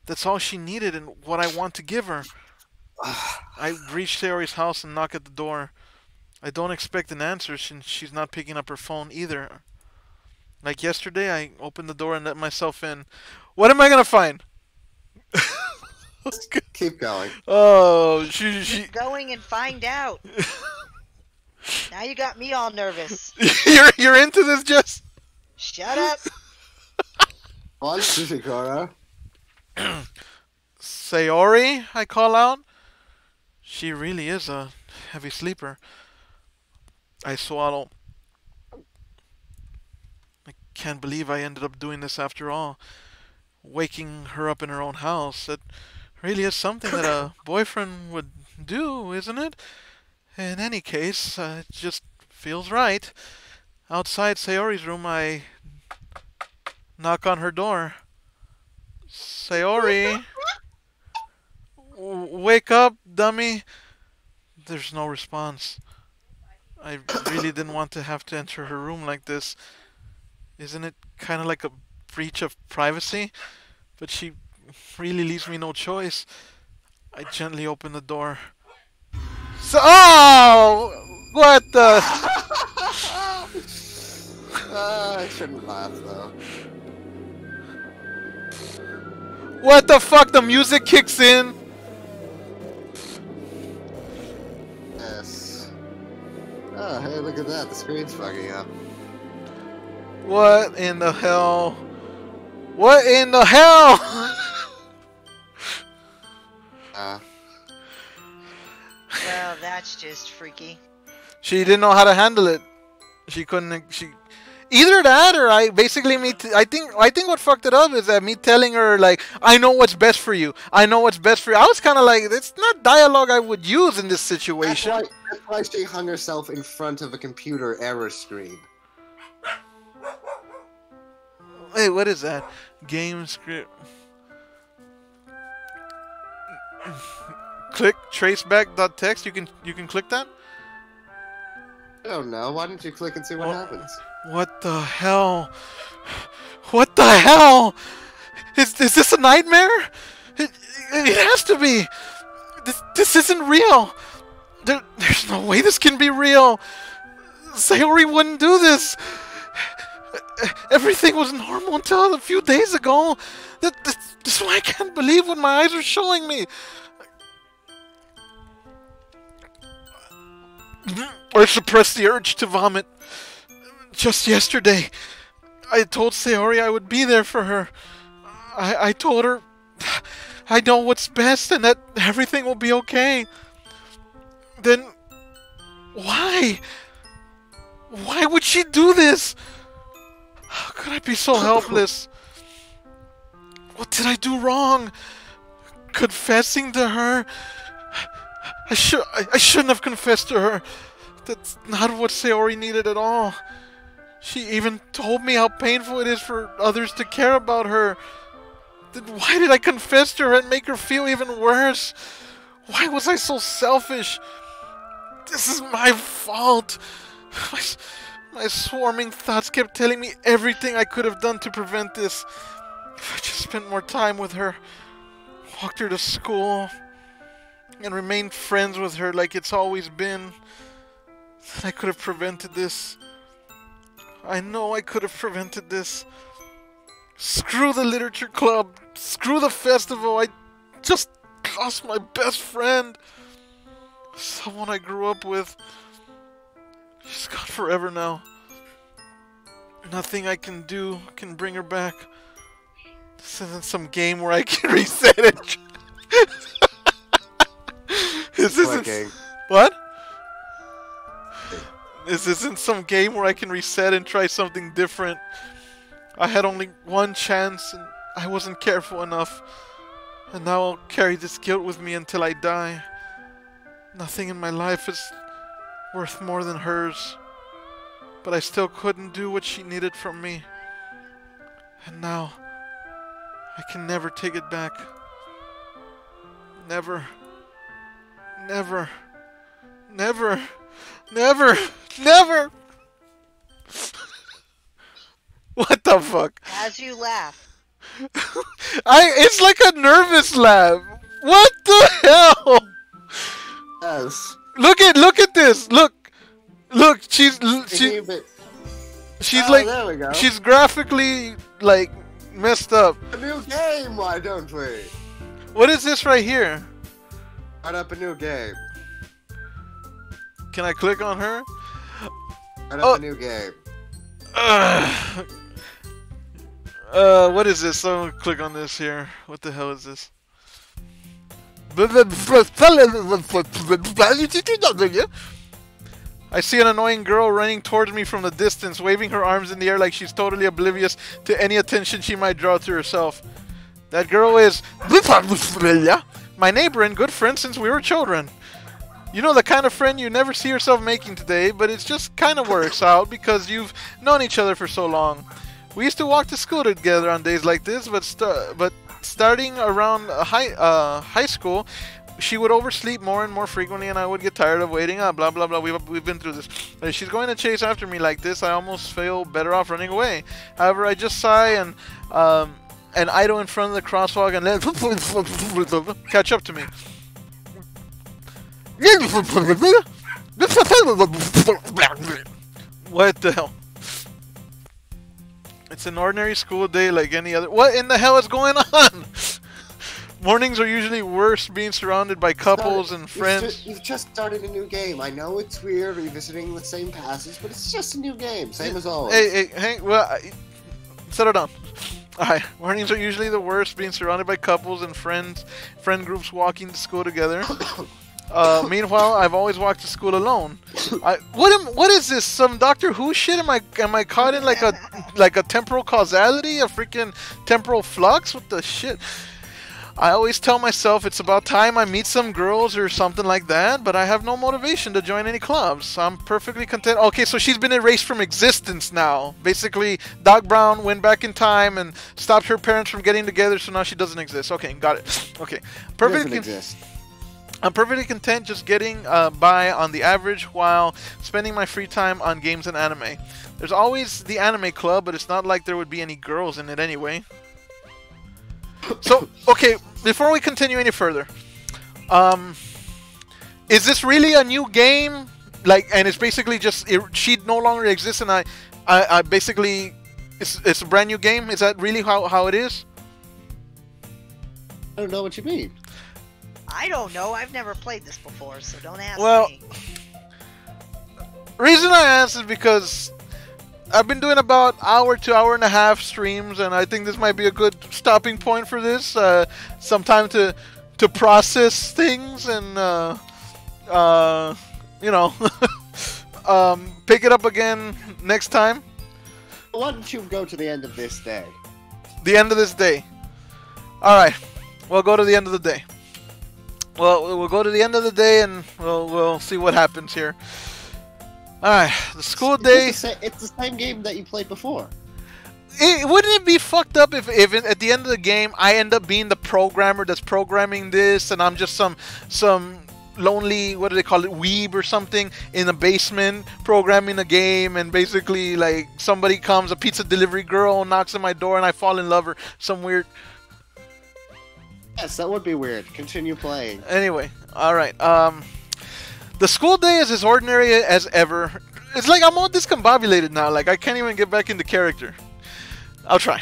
That's all she needed and what I want to give her. I reach Sayori's house and knock at the door. I don't expect an answer since she's not picking up her phone either. Like yesterday, I opened the door and let myself in. What am I gonna find? Keep going. Oh, Keep going and find out. Now you got me all nervous. You're into this, Jess? Shut up. On Sushikura. Sayori, I call out. She really is a heavy sleeper. I swallow. I can't believe I ended up doing this after all. Waking her up in her own house. It really is something that a boyfriend would do, isn't it? In any case, it just feels right. Outside Sayori's room, I knock on her door. Sayori? Wake up, dummy. There's no response. I really didn't want to have to enter her room like this. Isn't it kind of like a breach of privacy? But she really leaves me no choice. I gently open the door. So, oh! What the? I shouldn't laugh though. What the fuck? The music kicks in. Yes. Oh, hey, look at that. The screen's fucking up. What in the hell? What in the hell? Well, that's just freaky. She didn't know how to handle it. She couldn't. Either that, or I think what fucked it up is that me telling her like I know what's best for you. I know what's best for you. I was kind of like, it's not dialogue I would use in this situation. That's why she hung herself in front of a computer error screen. Hey, what is that? Game script. Click traceback.txt. You can click that? I don't know. Why don't you click and see what happens? What the hell? What the hell? Is this a nightmare? It has to be. This isn't real. There's no way this can be real. Sayori wouldn't do this. Everything was normal until a few days ago. That's why I can't believe what my eyes are showing me. I suppressed the urge to vomit. Just yesterday, I told Sayori I would be there for her. I told her I know what's best and that everything will be okay. Then, why? Why would she do this? How could I be so helpless? What did I do wrong? Confessing to her? I shouldn't have confessed to her. That's not what Sayori needed at all. She even told me how painful it is for others to care about her. Then why did I confess to her and make her feel even worse? Why was I so selfish? This is my fault. My swarming thoughts kept telling me everything I could have done to prevent this. If I just spent more time with her, walked her to school, and remained friends with her like it's always been, then I could have prevented this. I know I could have prevented this. Screw the literature club. Screw the festival. I just lost my best friend. Someone I grew up with. She's gone forever now. Nothing I can do can bring her back. This isn't some game where I can reset it. This isn't... What? This isn't some game where I can reset and try something different. I had only one chance and I wasn't careful enough. And now I'll carry this guilt with me until I die. Nothing in my life is worth more than hers. But I still couldn't do what she needed from me. And now, I can never take it back. Never. Never. Never. Never. Never. What the fuck? As you laugh. It's like a nervous laugh. What the hell? Yes. Look at this. Look, she's like, there we go. she's graphically like messed up. A new game, why don't we? What is this right here? Start up a new game. Can I click on her? Start up a new game. What is this? So I'm gonna click on this here. What the hell is this? I see an annoying girl running towards me from the distance, waving her arms in the air like she's totally oblivious to any attention she might draw to herself. That girl is my neighbor and good friend since we were children. You know, the kind of friend you never see yourself making today, but it just kind of works out because you've known each other for so long. We used to walk to school together on days like this, but starting around high school, she would oversleep more and more frequently, and I would get tired of waiting up. Blah blah blah. We've been through this. If she's going to chase after me like this, I almost feel better off running away. However, I just sigh and idle in front of the crosswalk and let catch up to me. What the hell? It's an ordinary school day like any other. What in the hell is going on? Mornings are usually worse being surrounded by couples and friends. You've just started a new game. I know it's weird revisiting the same passage, but it's just a new game, same as always. Hey, well, settle down. Alright, mornings are usually the worst being surrounded by couples and friend groups walking to school together. Meanwhile, I've always walked to school alone. What is this? Some Doctor Who shit? Am I caught in like a temporal causality? A freaking temporal flux? What the shit? I always tell myself it's about time I meet some girls or something like that, but I have no motivation to join any clubs. I'm perfectly content. Okay, so she's been erased from existence now. Basically, Doc Brown went back in time and stopped her parents from getting together, so now she doesn't exist. Okay, got it. Okay, perfectly exist. I'm perfectly content just getting by on the average while spending my free time on games and anime. There's always the anime club, but it's not like there would be any girls in it anyway. So, okay, before we continue any further, is this really a new game? Like, and it's basically just she no longer exists, and I basically it's a brand new game. Is that really how it is? I don't know what you mean. I don't know. I've never played this before, so don't ask me. Reason I ask is because I've been doing about hour to hour and a half streams, and I think this might be a good stopping point for this. Some time to process things and you know pick it up again next time. Why don't you go to the end of this day? The end of this day. All right, we'll go to the end of the day. Well, we'll go to the end of the day, and we'll see what happens here. Alright, the school day... It's the same game that you played before. Wouldn't it be fucked up if at the end of the game I end up being the programmer that's programming this, and I'm just some lonely, what do they call it, weeb or something in a basement programming a game, and basically like somebody comes, a pizza delivery girl knocks on my door and I fall in love or some weird... Yes, that would be weird. Continue playing. Anyway, alright, the school day is as ordinary as ever. It's like I'm all discombobulated now. Like I can't even get back into character. I'll try.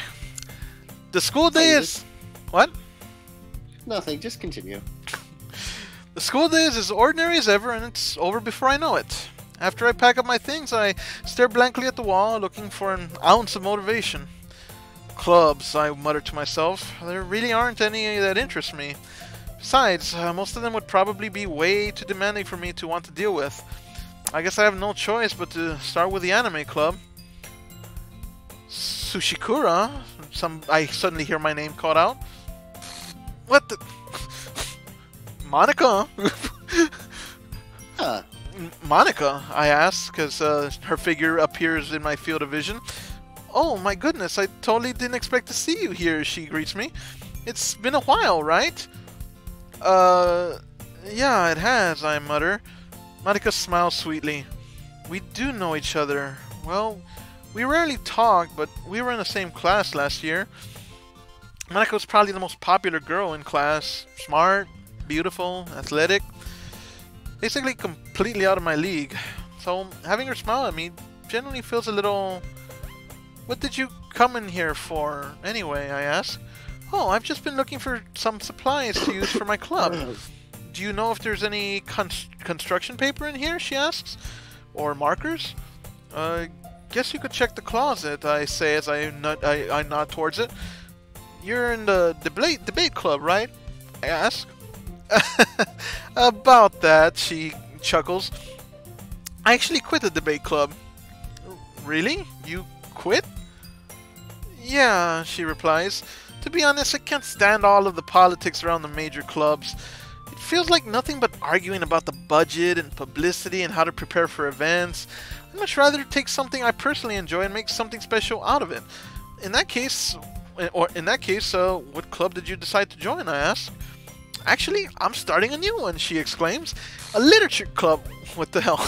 The school day is... What? Nothing, just continue. The school day is as ordinary as ever, and it's over before I know it. After I pack up my things, I stare blankly at the wall, looking for an ounce of motivation. Clubs, I mutter to myself. There really aren't any that interest me. Besides, most of them would probably be way too demanding for me to want to deal with. I guess I have no choice but to start with the anime club. Sushikura? I suddenly hear my name called out. What the... Monica? Monica, I ask, because her figure appears in my field of vision. Oh my goodness, I totally didn't expect to see you here, she greets me. It's been a while, right? Yeah, it has, I mutter. Monica smiles sweetly. We do know each other. Well, we rarely talk, but we were in the same class last year. Monica was probably the most popular girl in class. Smart, beautiful, athletic. Basically completely out of my league. So, having her smile at me generally feels a little... What did you come in here for, anyway, I ask. Oh, I've just been looking for some supplies to use for my club. Do you know if there's any construction paper in here, she asks? Or markers? Guess you could check the closet, I say as I nod towards it. You're in the debate club, right? I ask. About that, she chuckles. I actually quit the debate club. Really? You quit? Yeah, she replies. To be honest, I can't stand all of the politics around the major clubs. It feels like nothing but arguing about the budget and publicity and how to prepare for events. I'd much rather take something I personally enjoy and make something special out of it. In that case, what club did you decide to join, I ask. Actually, I'm starting a new one, she exclaims. A literature club. What the hell?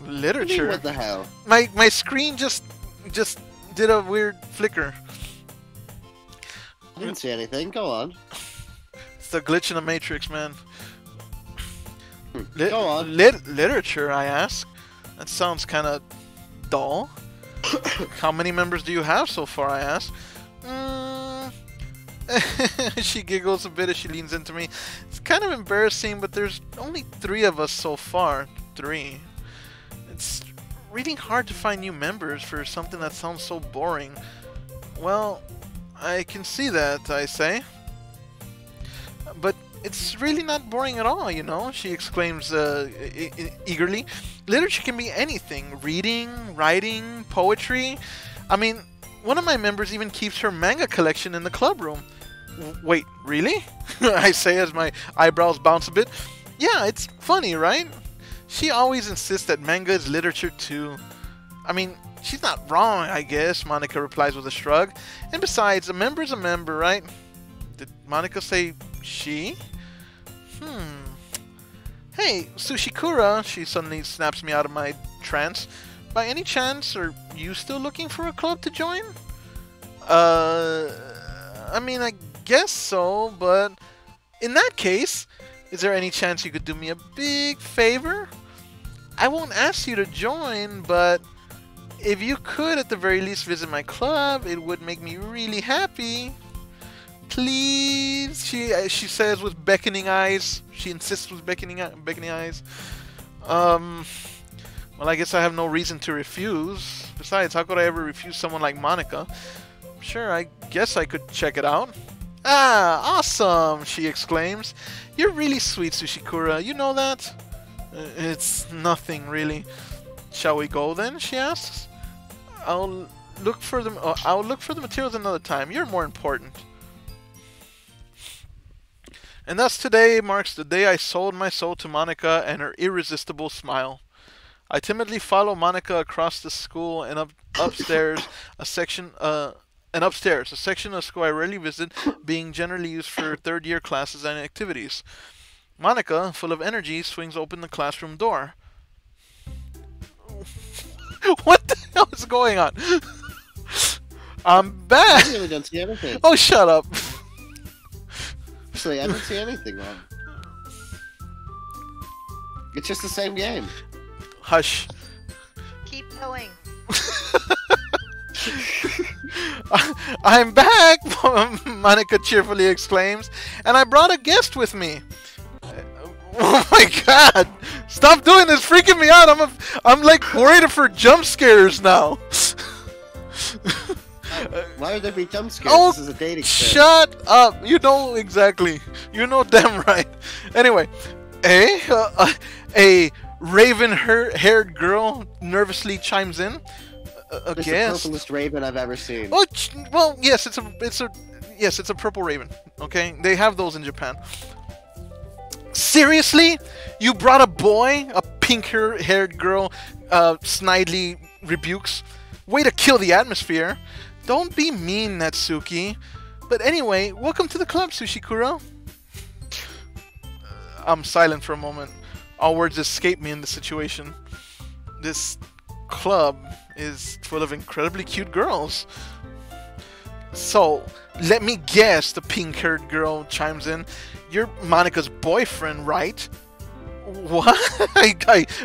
Literature? What the hell? My screen just did a weird flicker. I didn't see anything. Go on. It's the glitch in the Matrix, man. Go on. Literature, I ask. That sounds kind of dull. How many members do you have so far, I ask. She giggles a bit as she leans into me. It's kind of embarrassing, but there's only 3 of us so far. 3. It's really hard to find new members for something that sounds so boring. Well, I can see that, I say. But it's really not boring at all, you know, she exclaims eagerly. Literature can be anything. Reading, writing, poetry. I mean, One of my members even keeps her manga collection in the club room. Wait, really? I say as my eyebrows bounce a bit. Yeah, it's funny, right? She always insists that manga is literature too. I mean, she's not wrong, I guess, Monica replies with a shrug. And besides, a member's a member, right? Did Monica say she? Hey, Sushikura, she suddenly snaps me out of my trance. By any chance, are you still looking for a club to join? I mean, I guess so, but in that case, is there any chance you could do me a big favor? I won't ask you to join, but if you could at the very least visit my club, it would make me really happy. Please, she says with beckoning eyes. She insists with beckoning eyes. Well, I guess I have no reason to refuse. Besides, how could I ever refuse someone like Monica? Sure, I guess I could check it out. Ah, awesome, she exclaims. You're really sweet, Sushikura. You know that? It's nothing, really. Shall we go then? She asks. I'll look for the materials another time. You're more important. And thus today marks the day I sold my soul to Monica and her irresistible smile. I timidly follow Monica across the school and upstairs, a section of the school I rarely visit, being generally used for third-year classes and activities. Monica, full of energy, swings open the classroom door. What the hell is going on? I'm back! I really don't see anything. Oh, shut up. Actually, I don't see anything wrong. It's just the same game. Hush. Keep going. I'm back, Monica cheerfully exclaims, and I brought a guest with me. Oh my god! Stop doing this, freaking me out. I'm like worried for jump scares now. Why would there be jump scares? Oh, this is a dating show. Shut up! You know exactly. You know damn right. Anyway, a raven-haired girl nervously chimes in. It's the purplest raven I've ever seen. Oh, well, yes, it's a purple raven. Okay, they have those in Japan. Seriously, you brought a boy? A pink-haired girl snidely rebukes. Way to kill the atmosphere. Don't be mean, Natsuki. But anyway, welcome to the club, Sushikura. I'm silent for a moment. All words escape me in the situation. This club is full of incredibly cute girls. So, let me guess, the pink-haired girl chimes in. You're Monica's boyfriend, right? What?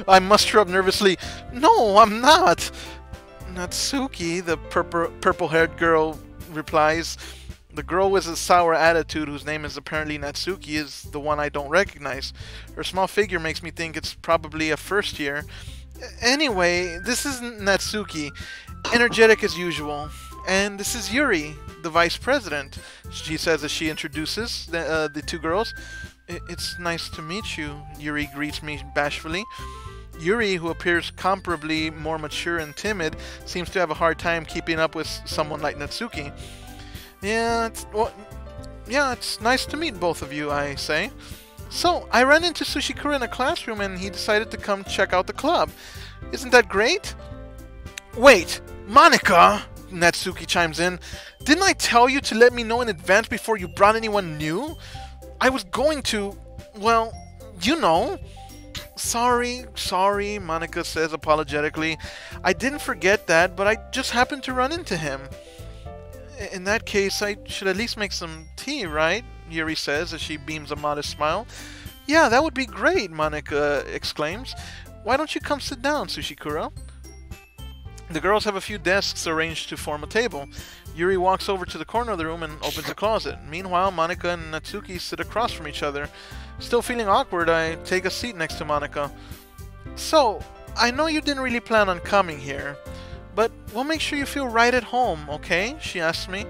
I muster up nervously. No, I'm not. Natsuki, the purple-haired girl replies. The girl with a sour attitude, whose name is apparently Natsuki, is the one I don't recognize. Her small figure makes me think it's probably a first year. Anyway, this isn't Natsuki. Energetic as usual. And this is Yuri, the vice president, she says as she introduces the two girls. It's nice to meet you, Yuri greets me bashfully. Yuri, who appears comparably more mature and timid, seems to have a hard time keeping up with someone like Natsuki. Yeah, it's nice to meet both of you, I say. So, I ran into Sushikura in a classroom and he decided to come check out the club. Isn't that great? Wait, Monica, Natsuki chimes in. Didn't I tell you to let me know in advance before you brought anyone new? I was going to, well, you know. Sorry, Monica says apologetically. I didn't forget that, but I just happened to run into him. In that case, I should at least make some tea, right? Yuri says as she beams a modest smile. Yeah, that would be great, Monica exclaims. Why don't you come sit down, Sushikura? The girls have a few desks arranged to form a table. Yuri walks over to the corner of the room and opens a closet. Meanwhile, Monica and Natsuki sit across from each other. Still feeling awkward, I take a seat next to Monica. So, I know you didn't really plan on coming here, but we'll make sure you feel right at home, okay? She asks me.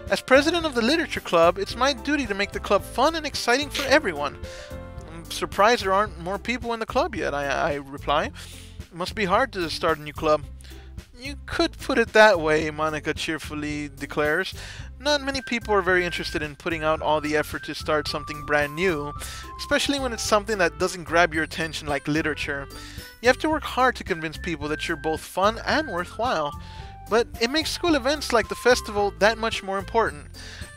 As president of the literature club, it's my duty to make the club fun and exciting for everyone. I'm surprised there aren't more people in the club yet, I reply. It must be hard to start a new club. You could put it that way, Monica cheerfully declares. Not many people are very interested in putting out all the effort to start something brand new, especially when it's something that doesn't grab your attention like literature. You have to work hard to convince people that you're both fun and worthwhile. But it makes school events like the festival that much more important.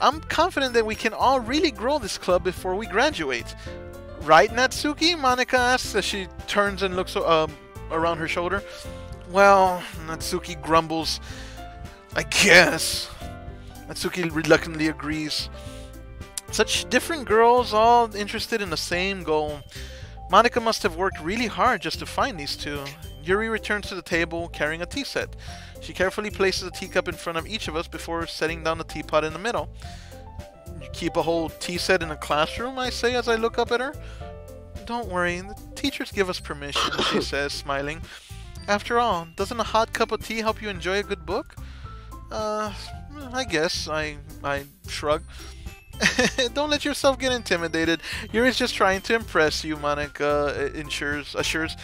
I'm confident that we can all really grow this club before we graduate. Right, Natsuki? Monica asks as she turns and looks around her shoulder. Well, Natsuki grumbles. I guess. Natsuki reluctantly agrees. Such different girls, all interested in the same goal. Monica must have worked really hard just to find these two. Yuri returns to the table carrying a tea set. She carefully places a teacup in front of each of us before setting down the teapot in the middle. You keep a whole tea set in a classroom, I say as I look up at her. Don't worry, the teachers give us permission, she says, smiling. After all, doesn't a hot cup of tea help you enjoy a good book? I guess, I shrug. Don't let yourself get intimidated. Yuri's just trying to impress you, Monica assures.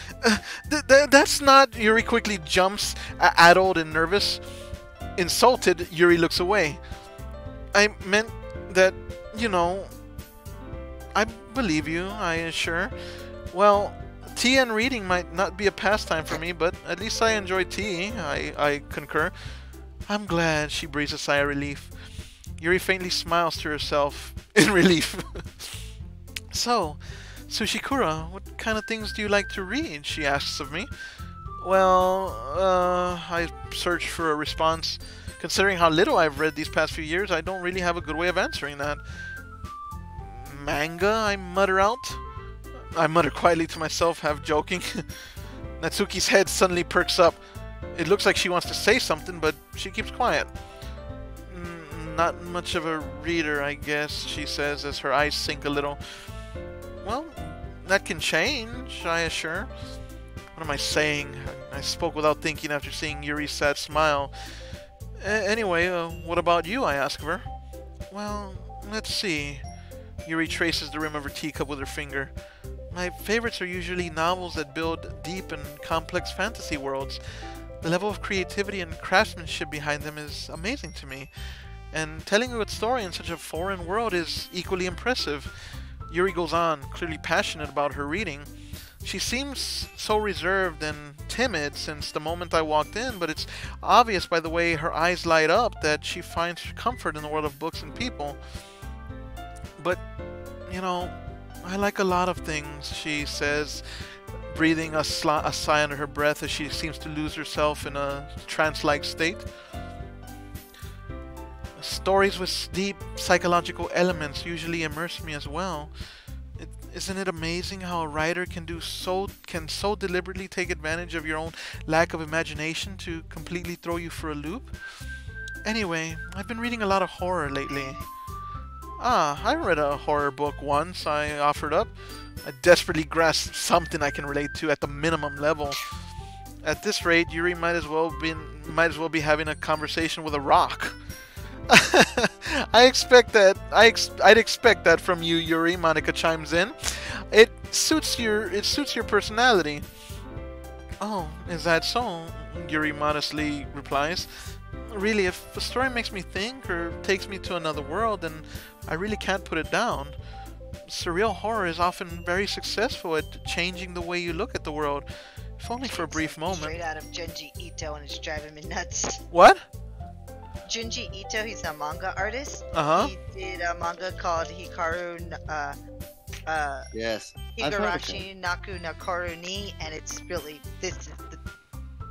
That's not... Yuri quickly jumps, addled and nervous. Insulted, Yuri looks away. I meant that, you know... I believe you, I assure. Well, tea and reading might not be a pastime for me, but at least I enjoy tea, I concur. I'm glad, she breathes a sigh of relief. Yuri faintly smiles to herself in relief. So, Sushikura, what kind of things do you like to read? She asks of me. Well, I search for a response. Considering how little I've read these past few years, I don't really have a good way of answering that. Manga, I mutter out. I mutter quietly to myself, half joking. Natsuki's head suddenly perks up. It looks like she wants to say something, but she keeps quiet. Not much of a reader, I guess, she says as her eyes sink a little. Well, that can change, I assure. What am I saying? I spoke without thinking after seeing Yuri's sad smile. Anyway, what about you? I ask of her. Well, let's see. Yuri traces the rim of her teacup with her finger. My favorites are usually novels that build deep and complex fantasy worlds. The level of creativity and craftsmanship behind them is amazing to me. And telling a good story in such a foreign world is equally impressive. Yuri goes on, clearly passionate about her reading. She seems so reserved and timid since the moment I walked in, but it's obvious by the way her eyes light up that she finds comfort in the world of books and people. But, you know, I like a lot of things, she says, breathing a sigh under her breath as she seems to lose herself in a trance-like state. Stories with deep psychological elements usually immerse me as well. Isn't it amazing how a writer can so deliberately take advantage of your own lack of imagination to completely throw you for a loop? Anyway, I've been reading a lot of horror lately. Ah, I read a horror book once, I offered up. I desperately grasped something I can relate to at the minimum level. At this rate, Yuri might as well be having a conversation with a rock. I'd expect that from you, Yuri, Monica chimes in. It suits your personality. Oh, is that so? Yuri modestly replies. Really, if a story makes me think or takes me to another world, then I really can't put it down. Surreal horror is often very successful at changing the way you look at the world, if only for a brief moment. Straight out of Junji Ito, and it's driving me nuts. What? Junji Ito, he's a manga artist. Uh-huh. He did a manga called Yes. Higurashi Naku Nakaru ni, and it's really, this is the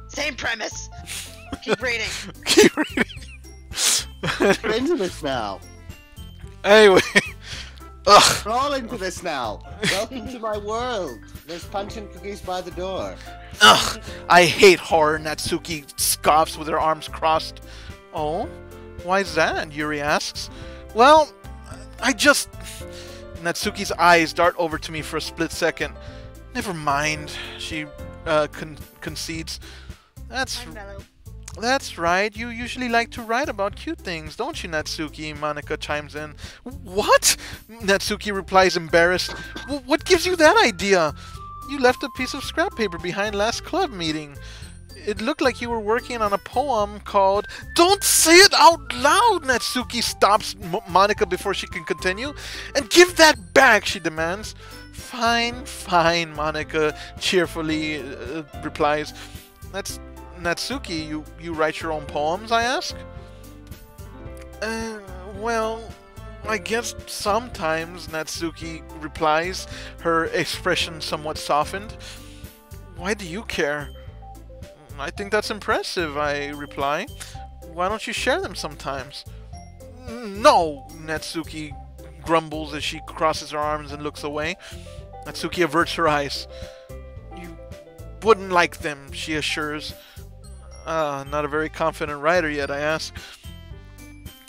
same premise. Keep reading. Keep reading. We're into this now. Anyway. Ugh. We're all into this now. Welcome to my world. There's punch and cookies by the door. Ugh. I hate horror, Natsuki scoffs with her arms crossed. Oh? Why's that? Yuri asks. Well, I just... Natsuki's eyes dart over to me for a split second. Never mind, she concedes. That's right. You usually like to write about cute things, don't you, Natsuki? Monica chimes in. What? Natsuki replies embarrassed. What gives you that idea? You left a piece of scrap paper behind last club meeting. It looked like you were working on a poem called... Don't say it out loud! Natsuki stops Monica before she can continue. And give that back, she demands. Fine, fine, Monica cheerfully replies. That's Natsuki, you write your own poems, I ask? Well, I guess sometimes, Natsuki replies, her expression somewhat softened. Why do you care? I think that's impressive, I reply. Why don't you share them sometimes? No, Natsuki grumbles as she crosses her arms and looks away. Natsuki averts her eyes. You wouldn't like them, she assures. Not a very confident writer yet, I ask.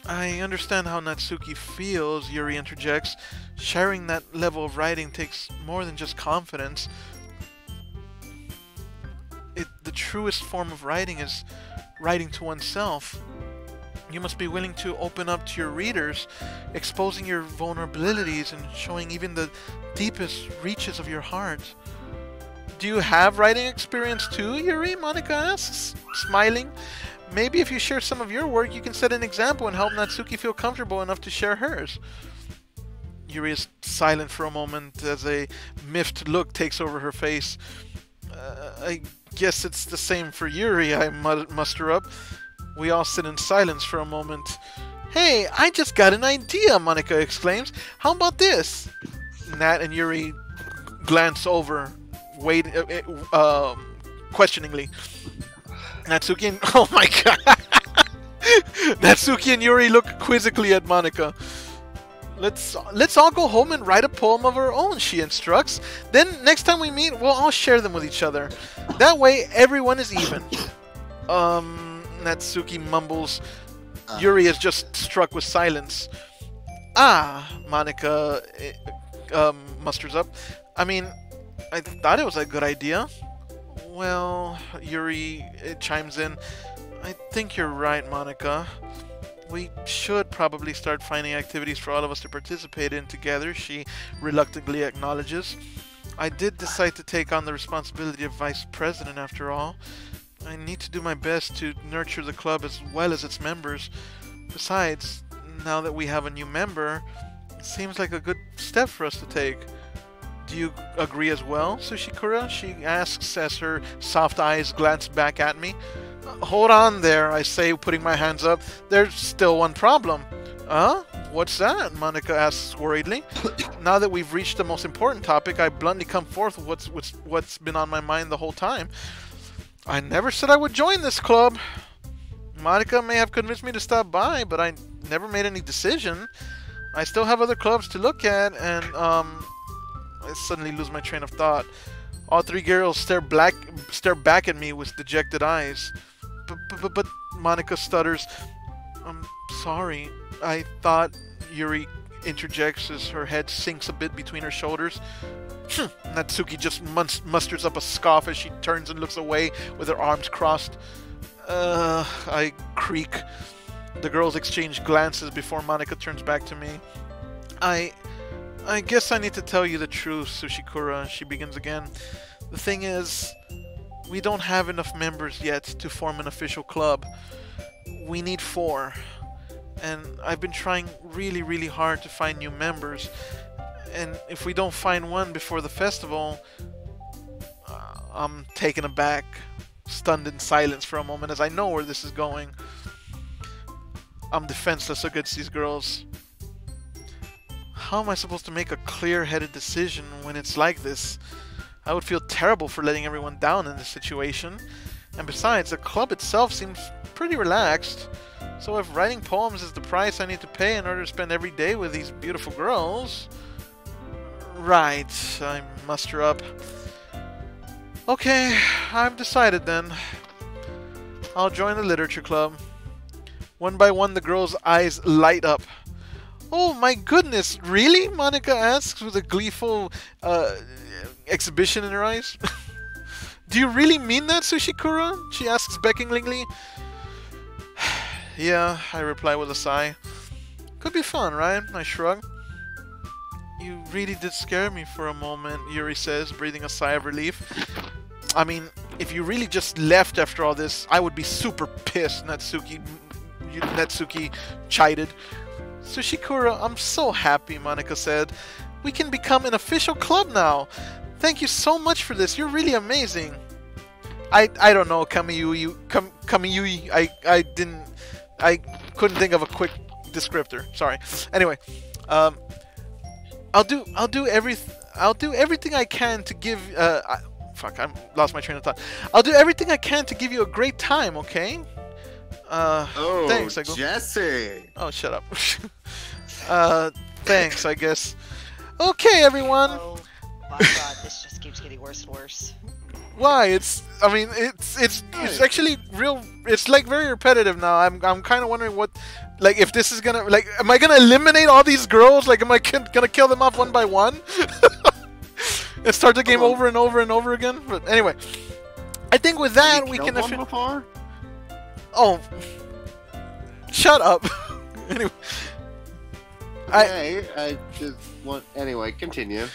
I understand how Natsuki feels, Yuri interjects. Sharing that level of writing takes more than just confidence. The truest form of writing is writing to oneself. You must be willing to open up to your readers, exposing your vulnerabilities and showing even the deepest reaches of your heart. Do you have writing experience too, Yuri? Monica asks, smiling. Maybe if you share some of your work, you can set an example and help Natsuki feel comfortable enough to share hers. Yuri is silent for a moment as a miffed look takes over her face. I guess it's the same for Yuri, I muster up. We all sit in silence for a moment. Hey, I just got an idea, Monica exclaims. How about this? Nat and Yuri glance over, questioningly. Natsuki and... Oh my god! Natsuki and Yuri look quizzically at Monica. Let's all go home and write a poem of our own, she instructs. Then, next time we meet, we'll all share them with each other. That way, everyone is even. Natsuki mumbles. Yuri is just struck with silence. Monica musters up. I mean, I thought it was a good idea. Well, Yuri chimes in. I think you're right, Monica. We should probably start finding activities for all of us to participate in together, she reluctantly acknowledges. I did decide to take on the responsibility of vice president after all. I need to do my best to nurture the club as well as its members. Besides, now that we have a new member, it seems like a good step for us to take. Do you agree as well, Sushikura? She asks as her soft eyes glance back at me. Hold on there, I say, putting my hands up. There's still one problem. Huh? What's that? Monica asks worriedly. Now that we've reached the most important topic, I bluntly come forth with what's been on my mind the whole time. I never said I would join this club. Monica may have convinced me to stop by, but I never made any decision. I still have other clubs to look at, and I suddenly lose my train of thought. All three girls stare back at me with dejected eyes. But Monica stutters. I'm sorry. I thought, Yuri interjects as her head sinks a bit between her shoulders. Natsuki just musters up a scoff as she turns and looks away with her arms crossed. I creak. The girls exchange glances before Monica turns back to me. I guess I need to tell you the truth, Sushikura, she begins again. The thing is, we don't have enough members yet to form an official club. We need 4. And I've been trying really, really hard to find new members. And if we don't find one before the festival, I'm taken aback, stunned in silence for a moment as I know where this is going. I'm defenseless against these girls. How am I supposed to make a clear-headed decision when it's like this? I would feel terrible for letting everyone down in this situation. And besides, the club itself seems pretty relaxed. So if writing poems is the price I need to pay in order to spend every day with these beautiful girls... Right, I muster up. Okay, I've decided then. I'll join the literature club. One by one, the girls' eyes light up. Oh my goodness, really? Monica asks with a gleeful exhibition in her eyes. Do you really mean that, Sushikura? She asks beckoningly. Yeah, I reply with a sigh. Could be fun, right? I shrug. You really did scare me for a moment, Yuri says, breathing a sigh of relief. I mean, if you really just left after all this, I would be super pissed, Natsuki. Natsuki chided. Sushikura, I'm so happy, Monika said. We can become an official club now. Thank you so much for this. You're really amazing. I don't know, Kamiyui. I couldn't think of a quick descriptor. Sorry. Anyway, I'll do everything I can to give. Fuck, I lost my train of thought. I'll do everything I can to give you a great time. Okay. Oh, thanks. Jesse. Oh, shut up. Thanks, I guess. Okay, everyone. Oh my god, this just keeps getting worse and worse. Why? It's actually real. It's like very repetitive now. I'm kind of wondering what, like, if this is gonna, like, am I gonna eliminate all these girls? Like, am I gonna kill them off one by one? And start the game over and over and over again? But anyway, I think with that we can. One before? Oh, shut up. Anyway, I just want. Anyway, continue.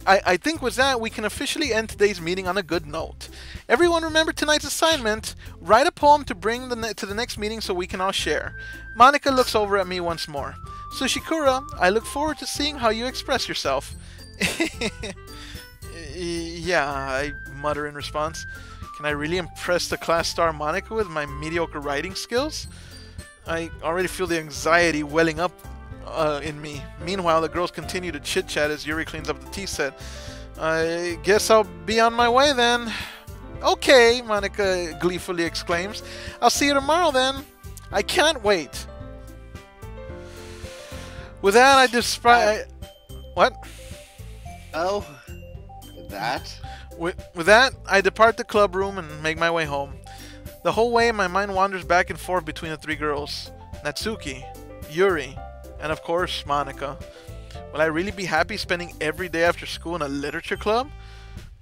I think with that, we can officially end today's meeting on a good note. Everyone remember tonight's assignment. Write a poem to bring to the next meeting so we can all share. Monika looks over at me once more. Sushikura, I look forward to seeing how you express yourself. Yeah, I mutter in response. Can I really impress the class star Monika with my mediocre writing skills? I already feel the anxiety welling up in me. Meanwhile, the girls continue to chit-chat as Yuri cleans up the tea set. I guess I'll be on my way then. Okay, Monika gleefully exclaims. I'll see you tomorrow then. I can't wait. With that, I despise... What? Oh, that? With that, I depart the club room and make my way home. The whole way, my mind wanders back and forth between the three girls. Natsuki, Yuri, and of course, Monika. Will I really be happy spending every day after school in a literature club?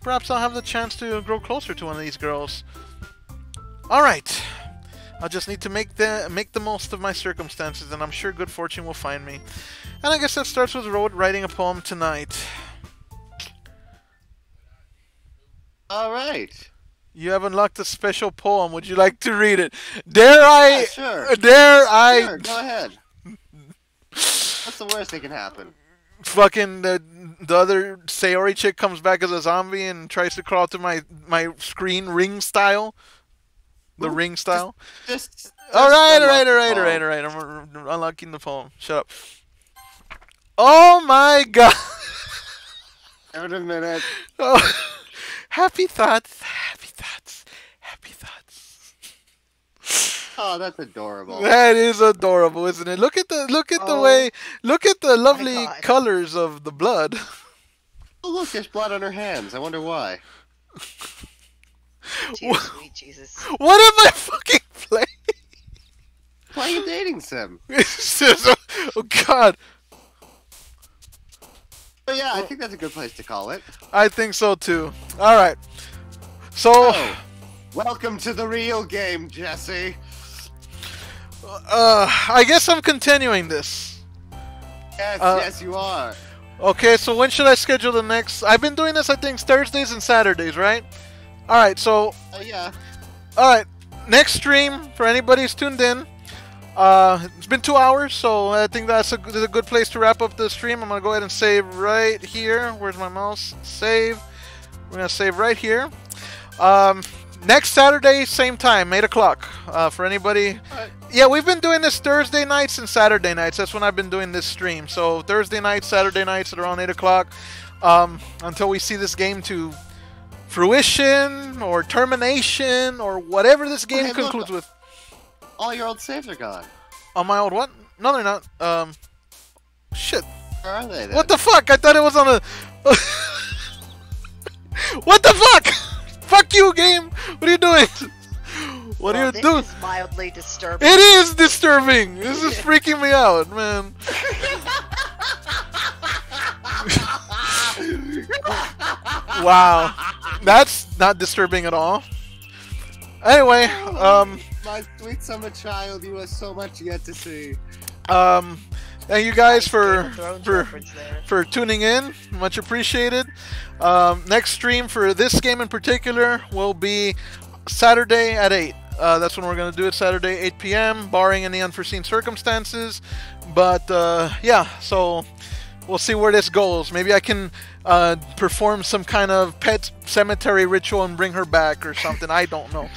Perhaps I'll have the chance to grow closer to one of these girls. Alright. I'll just need to make the most of my circumstances, and I'm sure good fortune will find me. And I guess that starts with writing a poem tonight. Alright. You have unlocked a special poem. Would you like to read it? Dare I? Yeah, sure. Dare I? Sure, go ahead. What's the worst that can happen? Fucking the other Sayori chick comes back as a zombie and tries to crawl to my screen ring style. The ring style. Just Alright. I'm unlocking the poem. Shut up. Oh my god. Wait a minute. Oh. Happy thoughts. Oh, that's adorable. That is adorable, isn't it? Look at the lovely colors of the blood. Oh, look, there's blood on her hands. I wonder why. Sweet Jesus. What am I fucking playing? Playing a dating sim. Oh god. But yeah, I think that's a good place to call it. I think so too. Alright. So welcome to the real game, Jesse. I guess I'm continuing this. Yes, yes you are. Okay, so when should I schedule the next? I've been doing this, I think, Thursdays and Saturdays, right? Alright, so... yeah. Alright, next stream, for anybody who's tuned in. It's been 2 hours, so I think that's a good place to wrap up the stream. I'm going to go ahead and save right here. Where's my mouse? Save. We're going to save right here. Next Saturday, same time, 8 o'clock. For anybody... Yeah, we've been doing this Thursday nights and Saturday nights. That's when I've been doing this stream. So Thursday nights, Saturday nights at around 8 o'clock. Until we see this game to fruition or termination or whatever this game concludes with. All your old saves are gone. On my old what? No, they're not. Shit. Where are they then? What the fuck? I thought it was on a... What the fuck? Fuck you, game. What are you doing? What are you doing? This is mildly disturbing. It is disturbing. This is freaking me out, man. Wow. That's not disturbing at all. Anyway, my sweet summer child, you have so much yet to see. Thank you guys Game of Thrones reference there. for tuning in. Much appreciated. Next stream for this game in particular will be Saturday at 8. That's when we're going to do it, Saturday, 8 p.m., barring any unforeseen circumstances. But, yeah, so we'll see where this goes. Maybe I can perform some kind of pet cemetery ritual and bring her back or something. I don't know.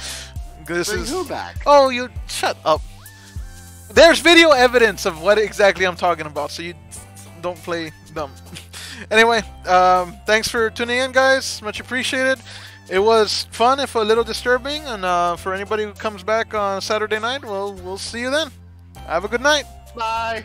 Bring who back? Oh, you shut up. There's video evidence of what exactly I'm talking about, so you don't play dumb. Anyway, thanks for tuning in, guys. Much appreciated. It was fun, if a little disturbing, and for anybody who comes back on Saturday night, we'll see you then. Have a good night. Bye.